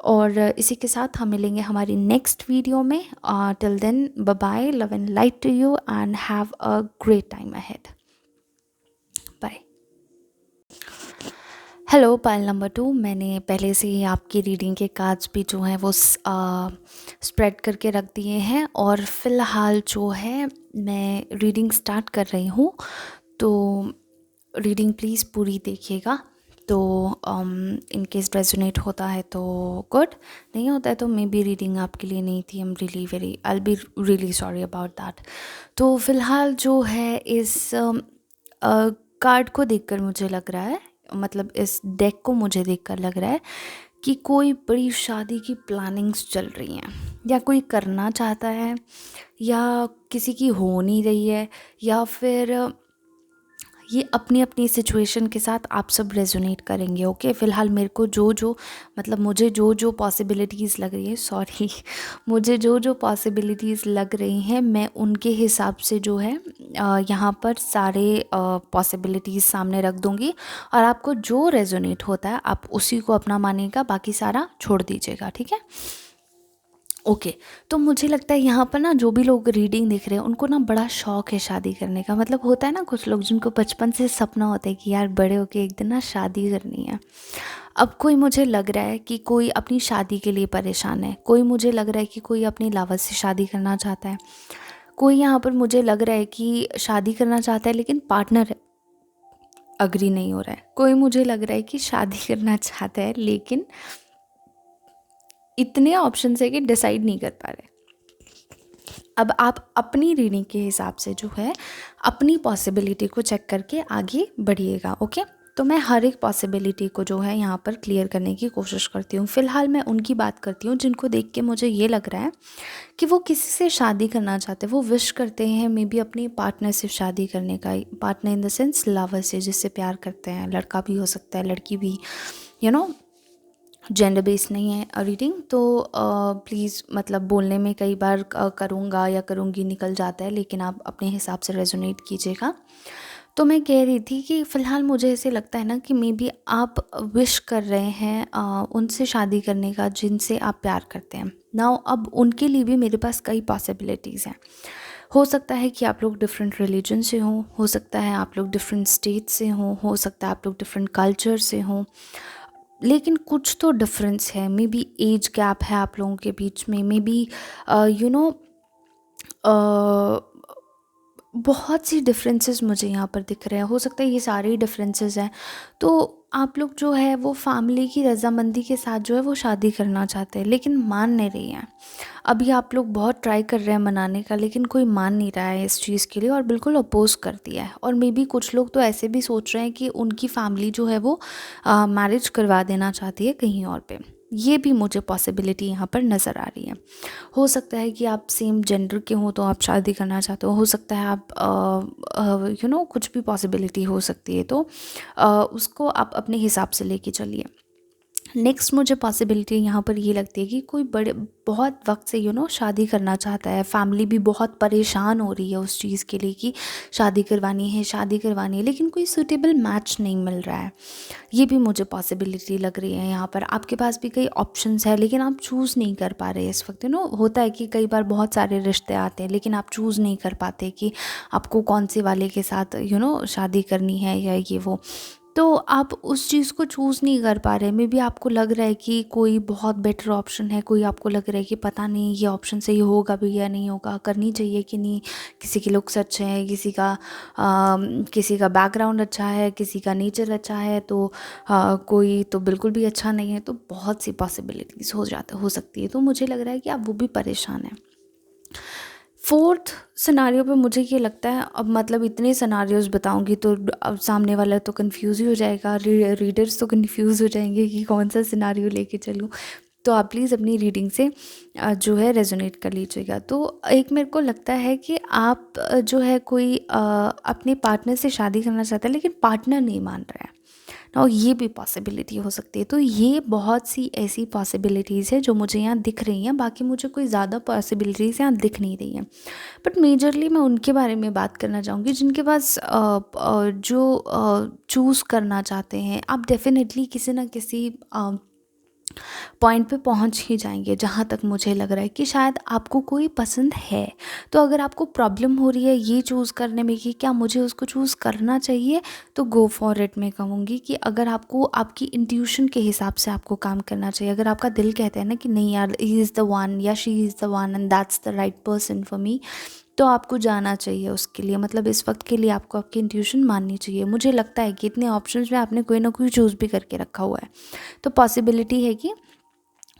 और इसी के साथ हम मिलेंगे हमारी नेक्स्ट वीडियो में। Till then, bye bye, love and light to you and have a great time ahead. Bye. Hello, pile number 2। मैंने पहले से ही आपकी रीडिंग के कार्ड्स भी जो हैं वो स्प्रेड करके रख दिए हैं और फ़िलहाल जो है मैं रीडिंग स्टार्ट कर रही हूँ। तो रीडिंग प्लीज़ पूरी देखिएगा। तो इन केस रेजोनेट होता है तो गुड, नहीं होता है तो मे बी रीडिंग आपके लिए नहीं थी। I be really sorry about that. तो फ़िलहाल जो है इस कार्ड को देखकर मुझे लग रहा है, मतलब इस डेक को मुझे देखकर लग रहा है कि कोई बड़ी शादी की प्लानिंग्स चल रही हैं, या कोई करना चाहता है, या किसी की हो नहीं रही है, या फिर ये अपनी अपनी सिचुएशन के साथ आप सब रेजोनेट करेंगे। ओके, फ़िलहाल मेरे को मतलब मुझे जो पॉसिबिलिटीज़ लग रही है, सॉरी मुझे जो पॉसिबिलिटीज़ लग रही हैं मैं उनके हिसाब से जो है यहाँ पर सारे पॉसिबिलिटीज़ सामने रख दूँगी, और आपको जो रेजोनेट होता है आप उसी को अपना मानिएगा, बाकी सारा छोड़ दीजिएगा, ठीक है। ओके, तो मुझे लगता है यहाँ पर ना जो भी लोग रीडिंग देख रहे हैं उनको ना बड़ा शौक है शादी करने का। मतलब होता है ना कुछ लोग जिनको बचपन से सपना होता है कि यार बड़े होके एक दिन ना शादी करनी है। अब कोई मुझे लग रहा है कि कोई अपनी शादी के लिए परेशान है, कोई मुझे लग रहा है कि कोई अपनी लवर से शादी करना चाहता है, कोई यहाँ पर मुझे लग रहा है कि शादी करना चाहता है लेकिन पार्टनर अग्री नहीं हो रहा है, कोई मुझे लग रहा है कि शादी करना चाहता है लेकिन इतने ऑप्शन है कि डिसाइड नहीं कर पा रहे। अब आप अपनी रीडिंग के हिसाब से जो है अपनी पॉसिबिलिटी को चेक करके आगे बढ़िएगा। ओके, तो मैं हर एक पॉसिबिलिटी को जो है यहाँ पर क्लियर करने की कोशिश करती हूँ। फ़िलहाल मैं उनकी बात करती हूँ जिनको देख के मुझे ये लग रहा है कि वो किसी से शादी करना चाहते हैं, वो विश करते हैं मे बी अपनी पार्टनर से शादी करने का। Partner in the sense lover से, जिससे प्यार करते हैं। लड़का भी हो सकता है, लड़की भी, यू नो जेंडर बेस नहीं है रीडिंग। तो प्लीज़, मतलब बोलने में कई बार करूँगा या करूँगी निकल जाता है, लेकिन आप अपने हिसाब से रेजोनेट कीजिएगा। तो मैं कह रही थी कि फ़िलहाल मुझे ऐसे लगता है ना कि मे बी आप विश कर रहे हैं उनसे शादी करने का जिनसे आप प्यार करते हैं। नाउ अब उनके लिए भी मेरे पास कई पॉसिबिलिटीज़ हैं। हो सकता है कि आप लोग डिफरेंट रिलीजन से हों, हो सकता है आप लोग डिफरेंट स्टेट से हों, हो सकता है आप लोग डिफरेंट कल्चर से हों, लेकिन कुछ तो डिफरेंस है। मे बी एज गैप है आप लोगों के बीच में, मे बी यू नो बहुत सी डिफरेंसेस मुझे यहाँ पर दिख रहे हैं। हो सकता है ये सारे ही डिफरेंसेस हैं। तो आप लोग जो है वो फैमिली की रज़ामंदी के साथ जो है वो शादी करना चाहते हैं, लेकिन मान नहीं रही हैं। अभी आप लोग बहुत ट्राई कर रहे हैं मनाने का, लेकिन कोई मान नहीं रहा है इस चीज़ के लिए और बिल्कुल अपोज़ कर दिया है। और मे बी कुछ लोग तो ऐसे भी सोच रहे हैं कि उनकी फैमिली जो है वो मैरिज करवा देना चाहती है कहीं और पे। ये भी मुझे पॉसिबिलिटी यहाँ पर नज़र आ रही है। हो सकता है कि आप सेम जेंडर के हों तो आप शादी करना चाहते हो सकता है आप कुछ भी पॉसिबिलिटी हो सकती है। तो उसको आप अपने हिसाब से लेके चलिए। नेक्स्ट मुझे पॉसिबिलिटी यहाँ पर ये लगती है कि कोई बहुत वक्त से शादी करना चाहता है। फैमिली भी बहुत परेशान हो रही है उस चीज़ के लिए कि शादी करवानी है, शादी करवानी है, लेकिन कोई सूटेबल मैच नहीं मिल रहा है। ये भी मुझे पॉसिबिलिटी लग रही है। यहाँ पर आपके पास भी कई ऑप्शंस है, लेकिन आप चूज़ नहीं कर पा रहे इस वक्त। होता है कि कई बार बहुत सारे रिश्ते आते हैं लेकिन आप चूज़ नहीं कर पाते कि आपको कौन से वाले के साथ शादी करनी है या ये वो। तो आप उस चीज़ को चूज़ नहीं कर पा रहे। मे बी आपको लग रहा है कि कोई बहुत बेटर ऑप्शन है, कोई आपको लग रहा है कि पता नहीं ये ऑप्शन सही होगा भी या नहीं होगा, करनी चाहिए कि नहीं। किसी के लुक्स अच्छे हैं, किसी का बैकग्राउंड अच्छा है, किसी का नेचर अच्छा है, तो कोई तो बिल्कुल भी अच्छा नहीं है। तो बहुत सी पॉसिबिलिटीज़ हो सकती है। तो मुझे लग रहा है कि आप वो भी परेशान हैं। फोर्थ सिनारियो पे मुझे ये लगता है, अब मतलब इतने सिनारियोज़ बताऊंगी तो अब सामने वाला तो कंफ्यूज ही हो जाएगा, रीडर्स तो कंफ्यूज हो जाएंगे कि कौन सा सिनारियो लेके चलूँ। तो आप प्लीज़ अपनी रीडिंग से जो है रेजोनेट कर लीजिएगा। तो एक मेरे को लगता है कि आप जो है कोई अपने पार्टनर से शादी करना चाहता है लेकिन पार्टनर नहीं मान रहा है ना, ये भी पॉसिबिलिटी हो सकती है। तो ये बहुत सी ऐसी पॉसिबिलिटीज़ है जो मुझे यहाँ दिख रही हैं। बाकी मुझे कोई ज़्यादा पॉसिबिलिटीज़ यहाँ दिख नहीं रही हैं, बट मेजरली मैं उनके बारे में बात करना चाहूँगी जिनके पास जो चूज़ करना चाहते हैं। आप डेफिनेटली किसी ना किसी पॉइंट पे पहुंच ही जाएंगे, जहाँ तक मुझे लग रहा है कि शायद आपको कोई पसंद है। तो अगर आपको प्रॉब्लम हो रही है ये चूज़ करने में कि क्या मुझे उसको चूज़ करना चाहिए, तो गो फॉर इट। मैं कहूँगी कि अगर आपको आपकी इंट्यूशन के हिसाब से आपको काम करना चाहिए, अगर आपका दिल कहता है ना कि नहीं यार, ही इज़ द वन या she is the one and that's the right person for me, तो आपको जाना चाहिए उसके लिए। मतलब इस वक्त के लिए आपको आपकी इंट्यूशन माननी चाहिए। मुझे लगता है कि इतने ऑप्शंस में आपने कोई ना कोई चूज़ भी करके रखा हुआ है, तो पॉसिबिलिटी है कि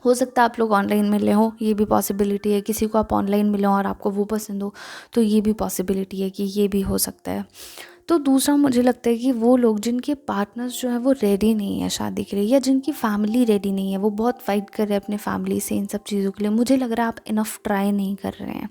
हो सकता है आप लोग ऑनलाइन मिले हो, ये भी पॉसिबिलिटी है। किसी को आप ऑनलाइन मिलो और आपको वो पसंद हो, तो ये भी पॉसिबिलिटी है कि ये भी हो सकता है। तो दूसरा मुझे लगता है कि वो लोग जिनके पार्टनर्स जो है वो रेडी नहीं है शादी के लिए, या जिनकी फैमिली रेडी नहीं है, वो बहुत फाइट कर रहे हैं अपने फैमिली से इन सब चीज़ों के लिए, मुझे लग रहा है आप इनफ ट्राई नहीं कर रहे हैं।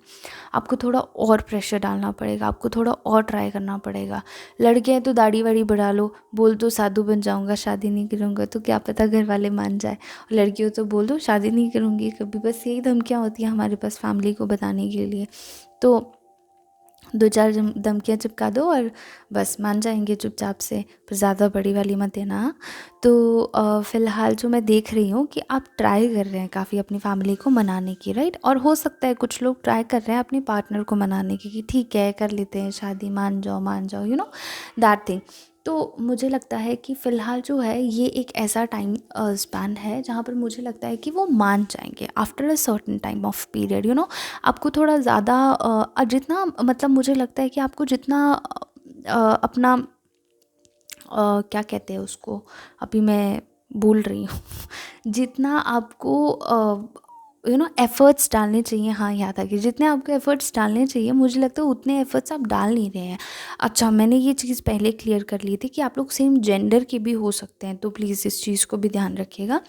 आपको थोड़ा और प्रेशर डालना पड़ेगा, आपको थोड़ा और ट्राई करना पड़ेगा। लड़के हैं तो दाढ़ी वाड़ी बढ़ा लो, बोल दो साधु बन जाऊंगा, शादी नहीं करूंगा, तो क्या पता घर वाले मान जाए। और लड़कियों तो बोल दो शादी नहीं करूंगी कभी, बस यही धमकियाँ होती हैं हमारे पास फैमिली को बताने के लिए। तो दो चार धमकियाँ चिपका दो और बस मान जाएंगे चुपचाप से, पर ज़्यादा बड़ी वाली मत देना, हाँ? तो फ़िलहाल जो मैं देख रही हूँ कि आप ट्राई कर रहे हैं काफ़ी अपनी फैमिली को मनाने की, राइट? और हो सकता है कुछ लोग ट्राई कर रहे हैं अपने पार्टनर को मनाने की कि ठीक है कर लेते हैं शादी, मान जाओ, यू नो दैट थिंग। तो मुझे लगता है कि फ़िलहाल जो है ये एक ऐसा टाइम स्पैन है जहाँ पर मुझे लगता है कि वो मान जाएंगे after a certain time of period, you know. आपको थोड़ा ज़्यादा जितना मतलब मुझे लगता है कि आपको जितना अपना क्या कहते हैं उसको, अभी मैं भूल रही हूँ जितना आपको एफ़र्ट्स डालने चाहिए, हाँ याद आ गया, जितने आपको एफ़र्ट्स डालने चाहिए मुझे लगता है उतने एफ़र्ट्स आप डाल नहीं रहे हैं। अच्छा, मैंने ये चीज़ पहले क्लियर कर ली थी कि आप लोग सेम जेंडर के भी हो सकते हैं, तो प्लीज़ इस चीज़ को भी ध्यान रखिएगा।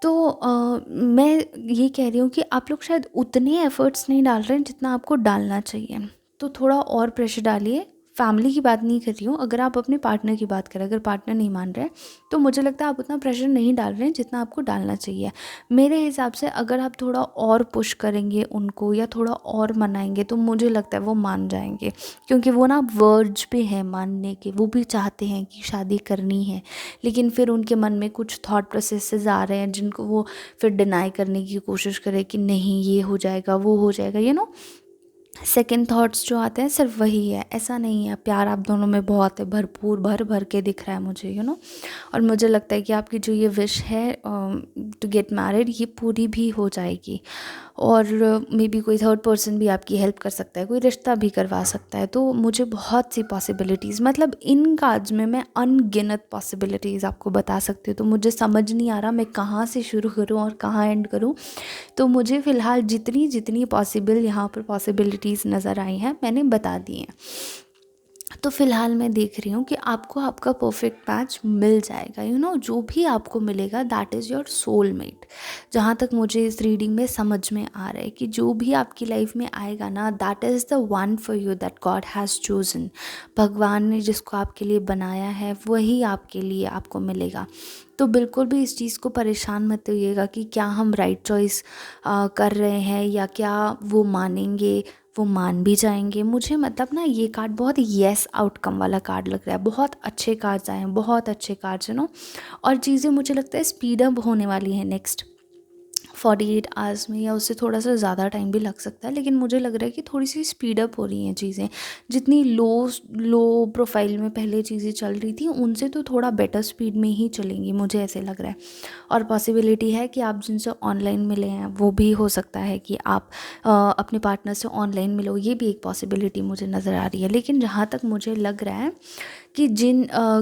तो मैं ये कह रही हूँ कि आप लोग शायद उतने एफ़र्ट्स नहीं डाल रहे हैं जितना आपको डालना चाहिए, तो थोड़ा और प्रेशर डालिए। फैमिली की बात नहीं कर रही हूँ, अगर आप अपने पार्टनर की बात करें, अगर पार्टनर नहीं मान रहे तो मुझे लगता है आप उतना प्रेशर नहीं डाल रहे हैं जितना आपको डालना चाहिए। मेरे हिसाब से अगर आप थोड़ा और पुश करेंगे उनको या थोड़ा और मनाएंगे तो मुझे लगता है वो मान जाएंगे, क्योंकि वो ना वर्ज पे है मानने के, वो भी चाहते हैं कि शादी करनी है, लेकिन फिर उनके मन में कुछ थॉट प्रोसेसेस आ रहे हैं जिनको वो फिर डिनाई करने की कोशिश करें कि नहीं ये हो जाएगा वो हो जाएगा, यू नो। सेकंड थॉट्स जो आते हैं सिर्फ वही है, ऐसा नहीं है प्यार आप दोनों में बहुत है, भरपूर भर भर के दिख रहा है मुझे, यू नो। और मुझे लगता है कि आपकी जो ये विश है टू गेट मैरिड, ये पूरी भी हो जाएगी। और मे बी कोई थर्ड पर्सन भी आपकी हेल्प कर सकता है, कोई रिश्ता भी करवा सकता है। तो मुझे बहुत सी पॉसिबिलिटीज़, मतलब इन कार्ड्स में मैं अनगिनत पॉसिबिलिटीज़ आपको बता सकती हूँ। तो मुझे समझ नहीं आ रहा मैं कहाँ से शुरू करूँ और कहाँ एंड करूँ। तो मुझे फ़िलहाल जितनी जितनी पॉसिबल यहाँ पर पॉसिबिलिटीज़ नज़र आई हैं मैंने बता दी हैं। तो फ़िलहाल मैं देख रही हूँ कि आपको आपका परफेक्ट मैच मिल जाएगा, यू नो। जो भी आपको मिलेगा दैट इज़ योर सोलमेट। जहाँ तक मुझे इस रीडिंग में समझ में आ रहा है कि जो भी आपकी लाइफ में आएगा ना, that is the one for you that God has chosen. भगवान ने जिसको आपके लिए बनाया है वही आपके लिए आपको मिलेगा। तो बिल्कुल भी इस चीज़ को परेशान मत होइएगा कि क्या हम राइट चॉइस कर रहे हैं या क्या वो मानेंगे, वो मान भी जाएंगे। मुझे मतलब ना ये कार्ड बहुत येस आउटकम वाला कार्ड लग रहा है। बहुत अच्छे कार्ड्स आए हैं, बहुत अच्छे कार्ड्स, है ना। और चीज़ें मुझे लगता है स्पीड अप होने वाली हैं नेक्स्ट 48 आवर्स में, या उससे थोड़ा सा ज़्यादा टाइम भी लग सकता है, लेकिन मुझे लग रहा है कि थोड़ी सी स्पीड अप हो रही हैं चीज़ें। जितनी लो लो प्रोफाइल में पहले चीज़ें चल रही थी उनसे तो थोड़ा बेटर स्पीड में ही चलेंगी, मुझे ऐसे लग रहा है। और पॉसिबिलिटी है कि आप जिनसे ऑनलाइन मिले हैं वो भी हो सकता है कि आप अपने पार्टनर से ऑनलाइन मिलो, ये भी एक पॉसिबिलिटी मुझे नज़र आ रही है। लेकिन जहाँ तक मुझे लग रहा है कि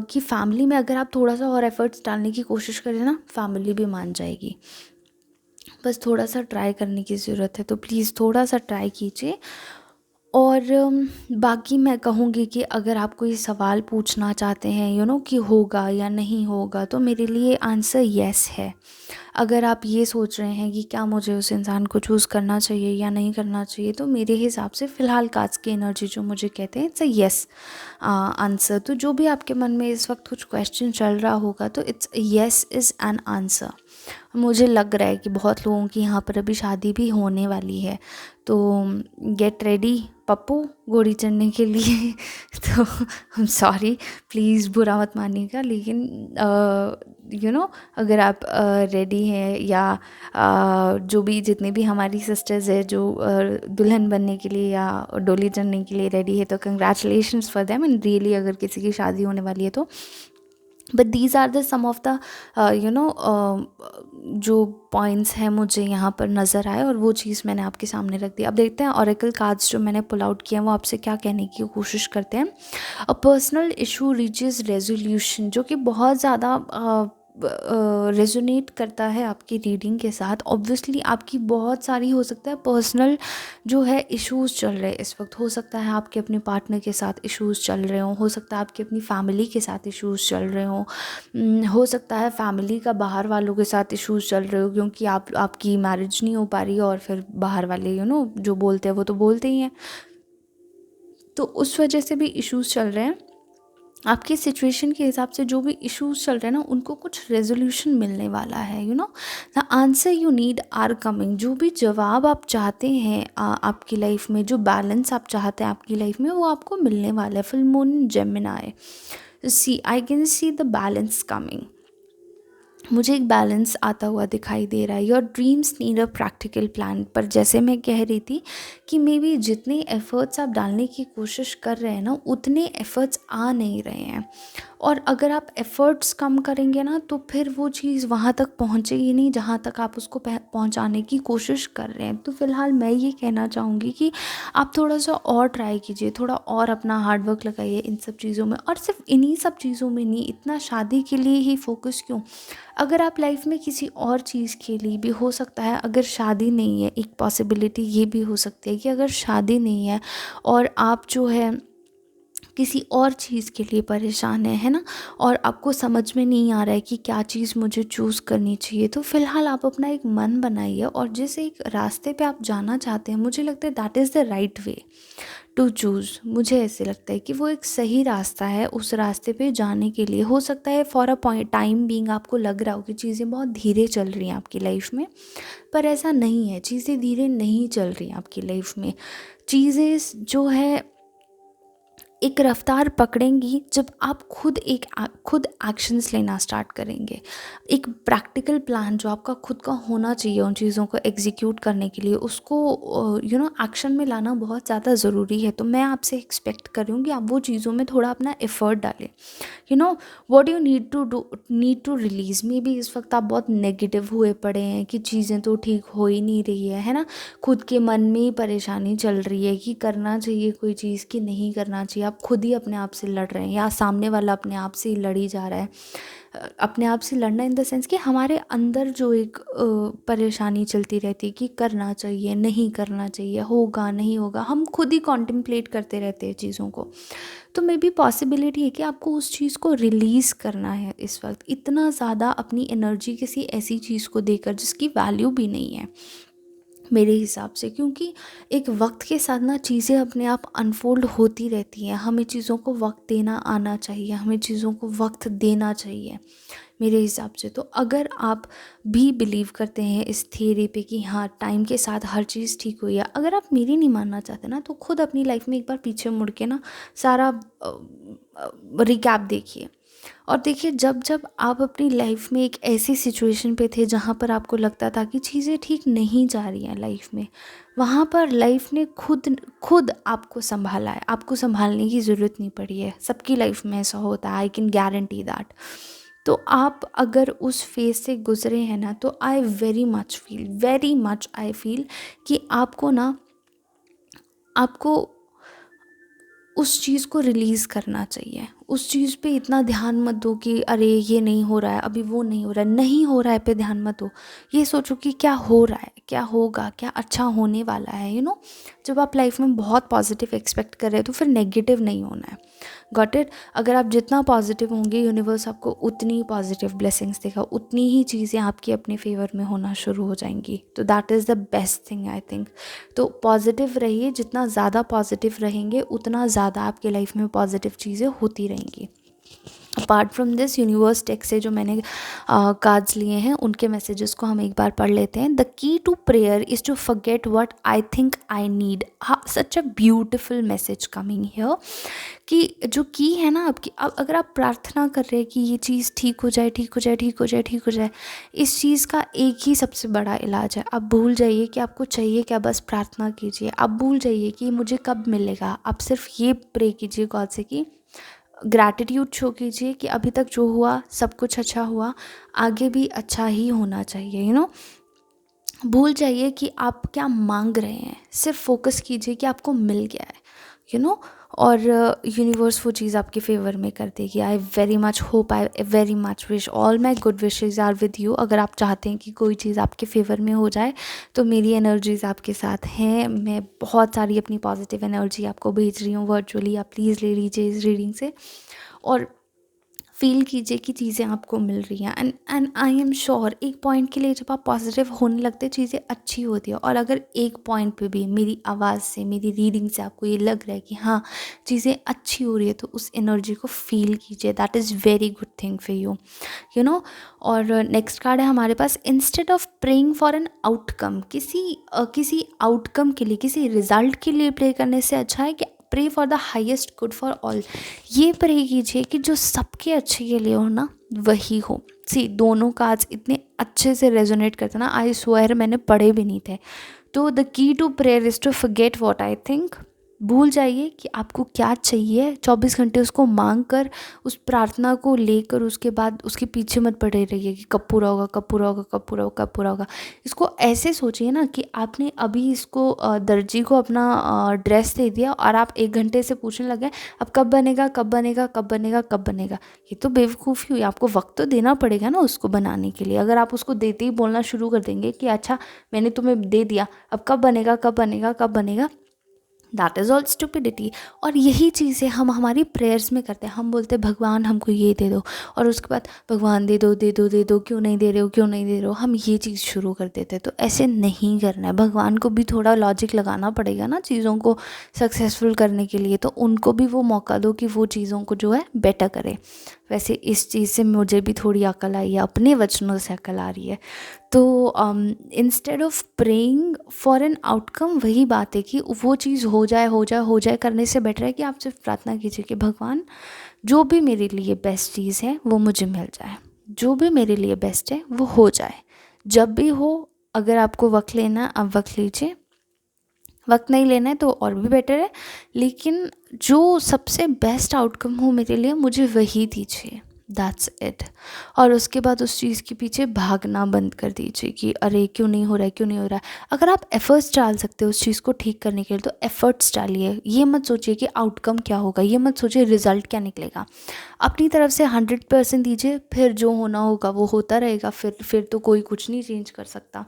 की फैमिली में अगर आप थोड़ा सा और एफर्ट्स डालने की कोशिश करें ना, फैमिली भी मान जाएगी। बस थोड़ा सा ट्राई करने की ज़रूरत है, तो प्लीज़ थोड़ा सा ट्राई कीजिए। और बाकी मैं कहूँगी कि अगर आप कोई सवाल पूछना चाहते हैं, यू नो, कि होगा या नहीं होगा, तो मेरे लिए आंसर येस है। अगर आप ये सोच रहे हैं कि क्या मुझे उस इंसान को चूज़ करना चाहिए या नहीं करना चाहिए, तो मेरे हिसाब से फ़िलहाल कार्ड्स की एनर्जी जो मुझे कहते हैं इट्स अ येस आंसर। तो जो भी आपके मन में इस वक्त कुछ क्वेश्चन चल रहा होगा, तो it's yes is an answer. मुझे लग रहा है कि बहुत लोगों की यहाँ पर अभी शादी भी होने वाली है, तो गेट रेडी पप्पू घोड़ी चढ़ने के लिए तो आई एम सॉरी, प्लीज़ बुरा मत मानिएगा, लेकिन अगर आप रेडी हैं, या जो भी जितने भी हमारी सिस्टर्स है जो दुल्हन बनने के लिए या डोली चढ़ने के लिए रेडी है, तो congratulations for them. And really अगर किसी की शादी होने वाली है तो, but these are the some of the जो पॉइंट्स हैं मुझे यहाँ पर नज़र आए, और वो चीज़ मैंने आपके सामने रख दी। अब देखते हैं ऑरेकल कार्ड्स जो मैंने पुल आउट किए हैं वो आपसे क्या कहने की कोशिश करते हैं। A personal issue reaches resolution, जो कि बहुत ज़्यादा रेजोनेट करता है आपकी रीडिंग के साथ। ऑब्वियसली आपकी बहुत सारी हो सकता है पर्सनल जो है इश्यूज़ चल रहे हैं इस वक्त। हो सकता है आपके अपने पार्टनर के साथ इश्यूज़ चल रहे हों, हो सकता है आपकी अपनी फैमिली के साथ इश्यूज़ चल रहे हों, हो सकता है फैमिली का बाहर वालों के साथ इश्यूज़ चल रहे हो, क्योंकि आपकी मैरिज नहीं हो पा रही है और फिर बाहर वाले जो बोलते हैं वो तो बोलते ही हैं, तो उस वजह से भी इश्यूज़ चल रहे हैं। आपकी सिचुएशन के हिसाब से जो भी इश्यूज चल रहे हैं ना, उनको कुछ रेजोल्यूशन मिलने वाला है। The answer you need are coming. जो भी जवाब आप चाहते हैं आपकी लाइफ में, जो बैलेंस आप चाहते हैं आपकी लाइफ में, वो आपको मिलने वाला है। Full moon Gemini, see I can see the balance coming. मुझे एक बैलेंस आता हुआ दिखाई दे रहा है। Your dreams need a practical plan. पर जैसे मैं कह रही थी कि मे बी जितने एफ़र्ट्स आप डालने की कोशिश कर रहे हैं ना, उतने एफ़र्ट्स आ नहीं रहे हैं, और अगर आप एफ़र्ट्स कम करेंगे ना तो फिर वो चीज़ वहाँ तक पहुँचेगी नहीं जहाँ तक आप उसको पहुँचाने की कोशिश कर रहे हैं। तो फ़िलहाल मैं ये कहना चाहूँगी कि आप थोड़ा सा और ट्राई कीजिए, थोड़ा और अपना हार्ड वर्क लगाइए इन सब चीज़ों में। और सिर्फ इन्हीं सब चीज़ों में नहीं, इतना शादी के लिए ही फोकस क्यों? अगर आप लाइफ में किसी और चीज़ के लिए भी, हो सकता है अगर शादी नहीं है, एक पॉसिबिलिटी ये भी हो सकती है कि अगर शादी नहीं है और आप जो है किसी और चीज़ के लिए परेशान है ना, और आपको समझ में नहीं आ रहा है कि क्या चीज़ मुझे चूज़ करनी चाहिए, तो फ़िलहाल आप अपना एक मन बनाइए, और जिस एक रास्ते पे आप जाना चाहते हैं, मुझे लगता है that is the right way to choose. मुझे ऐसे लगता है कि वो एक सही रास्ता है उस रास्ते पे जाने के लिए। हो सकता है for a point time being आपको लग रहा हो कि चीज़ें बहुत धीरे चल रही हैं आपकी लाइफ में, पर ऐसा नहीं है। चीज़ें धीरे नहीं चल रही हैं आपकी लाइफ में। चीज़ें जो है एक रफ्तार पकड़ेंगी जब आप खुद एक्शंस लेना स्टार्ट करेंगे। एक प्रैक्टिकल प्लान जो आपका खुद का होना चाहिए उन चीज़ों को एग्जीक्यूट करने के लिए, उसको एक्शन में लाना बहुत ज़्यादा ज़रूरी है। तो मैं आपसे एक्सपेक्ट कर रही हूँ कि आप वो चीज़ों में थोड़ा अपना एफर्ट डालें। What you need to release. Maybe इस वक्त आप बहुत नेगेटिव हुए पड़े हैं कि चीज़ें तो ठीक हो ही नहीं रही है ना, खुद के मन में ही परेशानी चल रही है कि करना चाहिए कोई चीज़ कि नहीं करना चाहिए। आप खुद ही अपने आप से लड़ रहे हैं, या सामने वाला अपने आप से ही लड़ी जा रहा है। अपने आप से लड़ना इन द सेंस कि हमारे अंदर जो एक परेशानी चलती रहती है कि करना चाहिए, नहीं करना चाहिए, होगा नहीं होगा, हम खुद ही कॉन्टेम्पलेट करते रहते हैं चीज़ों को। तो मे बी पॉसिबिलिटी है कि आपको उस चीज़ को रिलीज़ करना है इस वक्त। इतना ज़्यादा अपनी एनर्जी किसी ऐसी चीज़ को देकर जिसकी वैल्यू भी नहीं है मेरे हिसाब से, क्योंकि एक वक्त के साथ ना चीज़ें अपने आप अनफोल्ड होती रहती हैं। हमें चीज़ों को वक्त देना आना चाहिए, हमें चीज़ों को वक्त देना चाहिए मेरे हिसाब से। तो अगर आप भी बिलीव करते हैं इस थियरी पे कि हाँ टाइम के साथ हर चीज़ ठीक हुई है, अगर आप मेरी नहीं मानना चाहते ना, तो खुद अपनी लाइफ में एक बार पीछे मुड़ के ना सारा रिकैप देखिए, और देखिए जब जब आप अपनी लाइफ में एक ऐसी सिचुएशन पे थे जहाँ पर आपको लगता था कि चीज़ें ठीक नहीं जा रही हैं लाइफ में, वहाँ पर लाइफ ने खुद आपको संभाला है। आपको संभालने की ज़रूरत नहीं पड़ी है। सबकी लाइफ में ऐसा होता है, आई कैन गारंटी दैट। तो आप अगर उस फेज से गुजरे हैं ना, तो आई वेरी मच आई फील कि आपको उस चीज़ को रिलीज़ करना चाहिए। उस चीज़ पे इतना ध्यान मत दो कि अरे ये नहीं हो रहा है, अभी वो नहीं हो रहा है, नहीं हो रहा है पे ध्यान मत दो। ये सोचो कि क्या हो रहा है, क्या होगा, क्या अच्छा होने वाला है। जब आप लाइफ में बहुत पॉजिटिव एक्सपेक्ट कर रहे हो तो फिर नेगेटिव नहीं होना है। Got it? अगर आप जितना पॉजिटिव होंगे, यूनिवर्स आपको उतनी ही पॉजिटिव ब्लेसिंग्स देगा, उतनी ही चीज़ें आपकी अपने फेवर में होना शुरू हो जाएंगी। तो that is the best thing I think. तो पॉजिटिव रहिए, जितना ज़्यादा पॉजिटिव रहेंगे उतना ज़्यादा आपके लाइफ में पॉजिटिव चीज़ें होती रहेंगी। Apart from this universe take से जो मैंने कार्ड्स लिए हैं उनके मैसेजेस को हम एक बार पढ़ लेते हैं। The key to prayer is to forget what I think I need. Such a beautiful message coming here कि जो की है ना आपकी, अब अगर आप प्रार्थना कर रहे हैं कि ये चीज़ ठीक हो जाए, ठीक हो जाए, ठीक हो जाए, ठीक हो जाए, इस चीज़ का एक ही सबसे बड़ा इलाज है। आप भूल जाइए कि आपको चाहिए क्या, बस प्रार्थना कीजिए। आप भूल जाइए कि मुझे कब मिलेगा, आप सिर्फ ये प्रे कीजिए गॉड से कि ग्रैटिट्यूड शो कीजिए कि अभी तक जो हुआ सब कुछ अच्छा हुआ, आगे भी अच्छा ही होना चाहिए। भूल जाइए कि आप क्या मांग रहे हैं, सिर्फ फोकस कीजिए कि आपको मिल गया है। और यूनिवर्स वो चीज़ आपके फेवर में कर देगी। I very much hope, I very much wish, all my good wishes are with you. अगर आप चाहते हैं कि कोई चीज़ आपके फेवर में हो जाए तो मेरी एनर्जीज़ आपके साथ हैं। मैं बहुत सारी अपनी पॉजिटिव एनर्जी आपको भेज रही हूँ वर्चुअली। आप प्लीज़ ले लीजिए इस रीडिंग से और फ़ील कीजिए कि चीज़ें आपको मिल रही हैं। एंड आई एम श्योर एक पॉइंट के लिए जब आप पॉजिटिव होने लगते हैं चीज़ें अच्छी होती है। और अगर एक पॉइंट पे भी मेरी आवाज़ से, मेरी रीडिंग से आपको ये लग रहा है कि हाँ चीज़ें अच्छी हो रही है, तो उस एनर्जी को फ़ील कीजिए। That is very good thing for you. और नेक्स्ट कार्ड है हमारे पास, instead of praying for an outcome. किसी आउटकम के लिए, किसी रिजल्ट के लिए प्रे करने से अच्छा है कि pray for the highest good for all. ये प्रे कीजिए कि जो सबके अच्छे के लिए हो ना वही हो। दोनों कार्ड्स इतने अच्छे से रेजोनेट करते ना, आई स्वेयर मैंने पढ़े भी नहीं थे। तो the key to prayer is to forget what I think. भूल जाइए कि आपको क्या चाहिए, 24 घंटे उसको मांग कर, उस प्रार्थना को लेकर उसके बाद उसके पीछे मत पड़े रहिए कि कब पूरा होगा, कब पूरा होगा, कब पूरा होगा, कब पूरा होगा। इसको ऐसे सोचिए ना कि आपने अभी इसको दर्जी को अपना ड्रेस दे दिया और आप 1 घंटे से पूछने लगे अब कब बनेगा, कब बनेगा, कब बनेगा, कब बनेगा। ये तो बेवकूफ़ी हुई। आपको वक्त तो देना पड़ेगा ना उसको बनाने के लिए। अगर आप उसको देते ही बोलना शुरू कर देंगे कि अच्छा मैंने तुम्हें दे दिया, अब कब बनेगा, कब बनेगा, कब बनेगा, दैट इज़ ऑल स्टुपिडिटी। और यही चीज़ें हम हमारी प्रेयर्स में करते हैं। हम बोलते हैं भगवान हमको ये दे दो, और उसके बाद भगवान दे दो, दे दो, दे दो, क्यों नहीं दे रहे हो, क्यों नहीं दे रहे हो, हम ये चीज़ शुरू कर देते हैं। तो ऐसे नहीं करना है। भगवान को भी थोड़ा लॉजिक लगाना पड़ेगा ना चीज़ों को सक्सेसफुल करने के लिए, तो उनको भी वो मौका दो कि वो चीज़ों को जो है बेटर करें। वैसे इस चीज़ से मुझे भी थोड़ी अकल आई है, अपने वचनों से अकल आ रही है। तो instead of praying for an outcome, वही बात है कि वो चीज़ हो जाए, हो जाए, हो जाए करने से बेटर है कि आप सिर्फ प्रार्थना कीजिए कि भगवान जो भी मेरे लिए बेस्ट चीज़ है वो मुझे मिल जाए, जो भी मेरे लिए बेस्ट है वो हो जाए, जब भी हो। अगर आपको वक्त लेना आप वक्त लीजिए, वक्त नहीं लेना है तो और भी बेटर है, लेकिन जो सबसे बेस्ट आउटकम हो मेरे लिए मुझे वही दीजिए। That's it. और उसके बाद उस चीज़ के पीछे भागना बंद कर दीजिए कि अरे क्यों नहीं हो रहा है, क्यों नहीं हो रहा है। अगर आप एफ़र्ट्स डाल सकते हो उस चीज़ को ठीक करने के लिए तो एफ़र्ट्स डालिए। ये मत सोचिए कि आउटकम क्या होगा, ये मत सोचिए रिज़ल्ट क्या निकलेगा। अपनी तरफ से 100% दीजिए, फिर जो होना होगा वो होता रहेगा। फिर तो कोई कुछ नहीं चेंज कर सकता।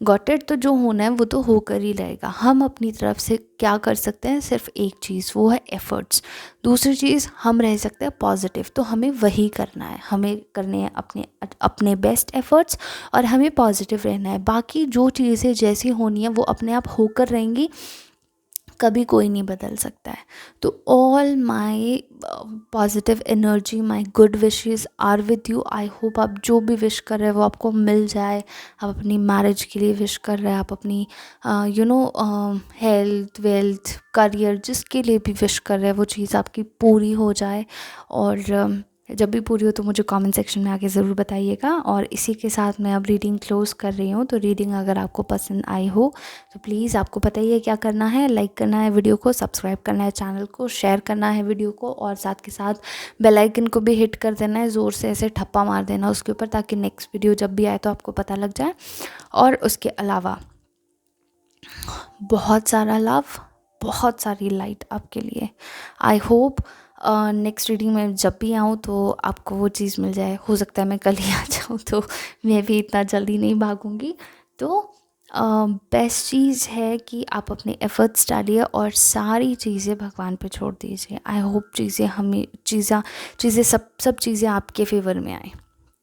Got it. तो जो होना है वो तो होकर ही रहेगा। हम अपनी तरफ से क्या कर सकते हैं, सिर्फ एक चीज़, वो है एफ़र्ट्स। दूसरी चीज़, हम रह सकते हैं पॉजिटिव, तो हमें वही करना है। हमें करने हैं अपने अपने बेस्ट एफ़र्ट्स और हमें पॉजिटिव रहना है। बाकी जो चीज़ें जैसी होनी है वो अपने आप होकर रहेंगी, कभी कोई नहीं बदल सकता है। तो all my positive energy, my good wishes are with you. I hope आप जो भी विश कर रहे हैं वो आपको मिल जाए। आप अपनी मैरिज के लिए विश कर रहे हैं, आप अपनी हेल्थ, वेल्थ, करियर, जिसके लिए भी विश कर रहे हैं वो चीज़ आपकी पूरी हो जाए। और जब भी पूरी हो तो मुझे कमेंट सेक्शन में आके ज़रूर बताइएगा। और इसी के साथ मैं अब रीडिंग क्लोज़ कर रही हूँ। तो रीडिंग अगर आपको पसंद आई हो तो प्लीज़ आपको पता ही है क्या करना है। लाइक करना है वीडियो को, सब्सक्राइब करना है चैनल को, शेयर करना है वीडियो को, और साथ के साथ बेल आइकन को भी हिट कर देना है, ज़ोर से ऐसे ठप्पा मार देना उसके ऊपर, ताकि नेक्स्ट वीडियो जब भी आए तो आपको पता लग जाए। और उसके अलावा बहुत सारा लव, बहुत सारी लाइट आपके लिए। आई होप नेक्स्ट रीडिंग में जब भी आऊँ तो आपको वो चीज़ मिल जाए। हो सकता है मैं कल ही आ जाऊँ, तो मैं भी इतना जल्दी नहीं भागूंगी। तो बेस्ट चीज़ है कि आप अपने एफ़र्ट्स डालिए और सारी चीज़ें भगवान पे छोड़ दीजिए। आई होप चीज़ें सब चीज़ें आपके फेवर में आए।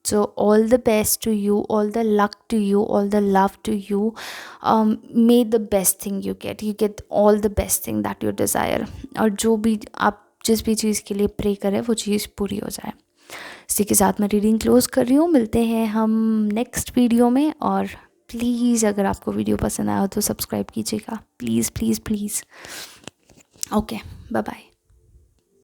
So all the best to you, all the luck to you, all the love to you. May the best thing you get all the best thing that you desire. और जो भी आप जिस भी चीज़ के लिए प्रे करें वो चीज़ पूरी हो जाए। इसी के साथ मैं रीडिंग क्लोज़ कर रही हूँ। मिलते हैं हम नेक्स्ट वीडियो में, और प्लीज़ अगर आपको वीडियो पसंद आया हो तो सब्सक्राइब कीजिएगा, please please please. Okay, bye bye.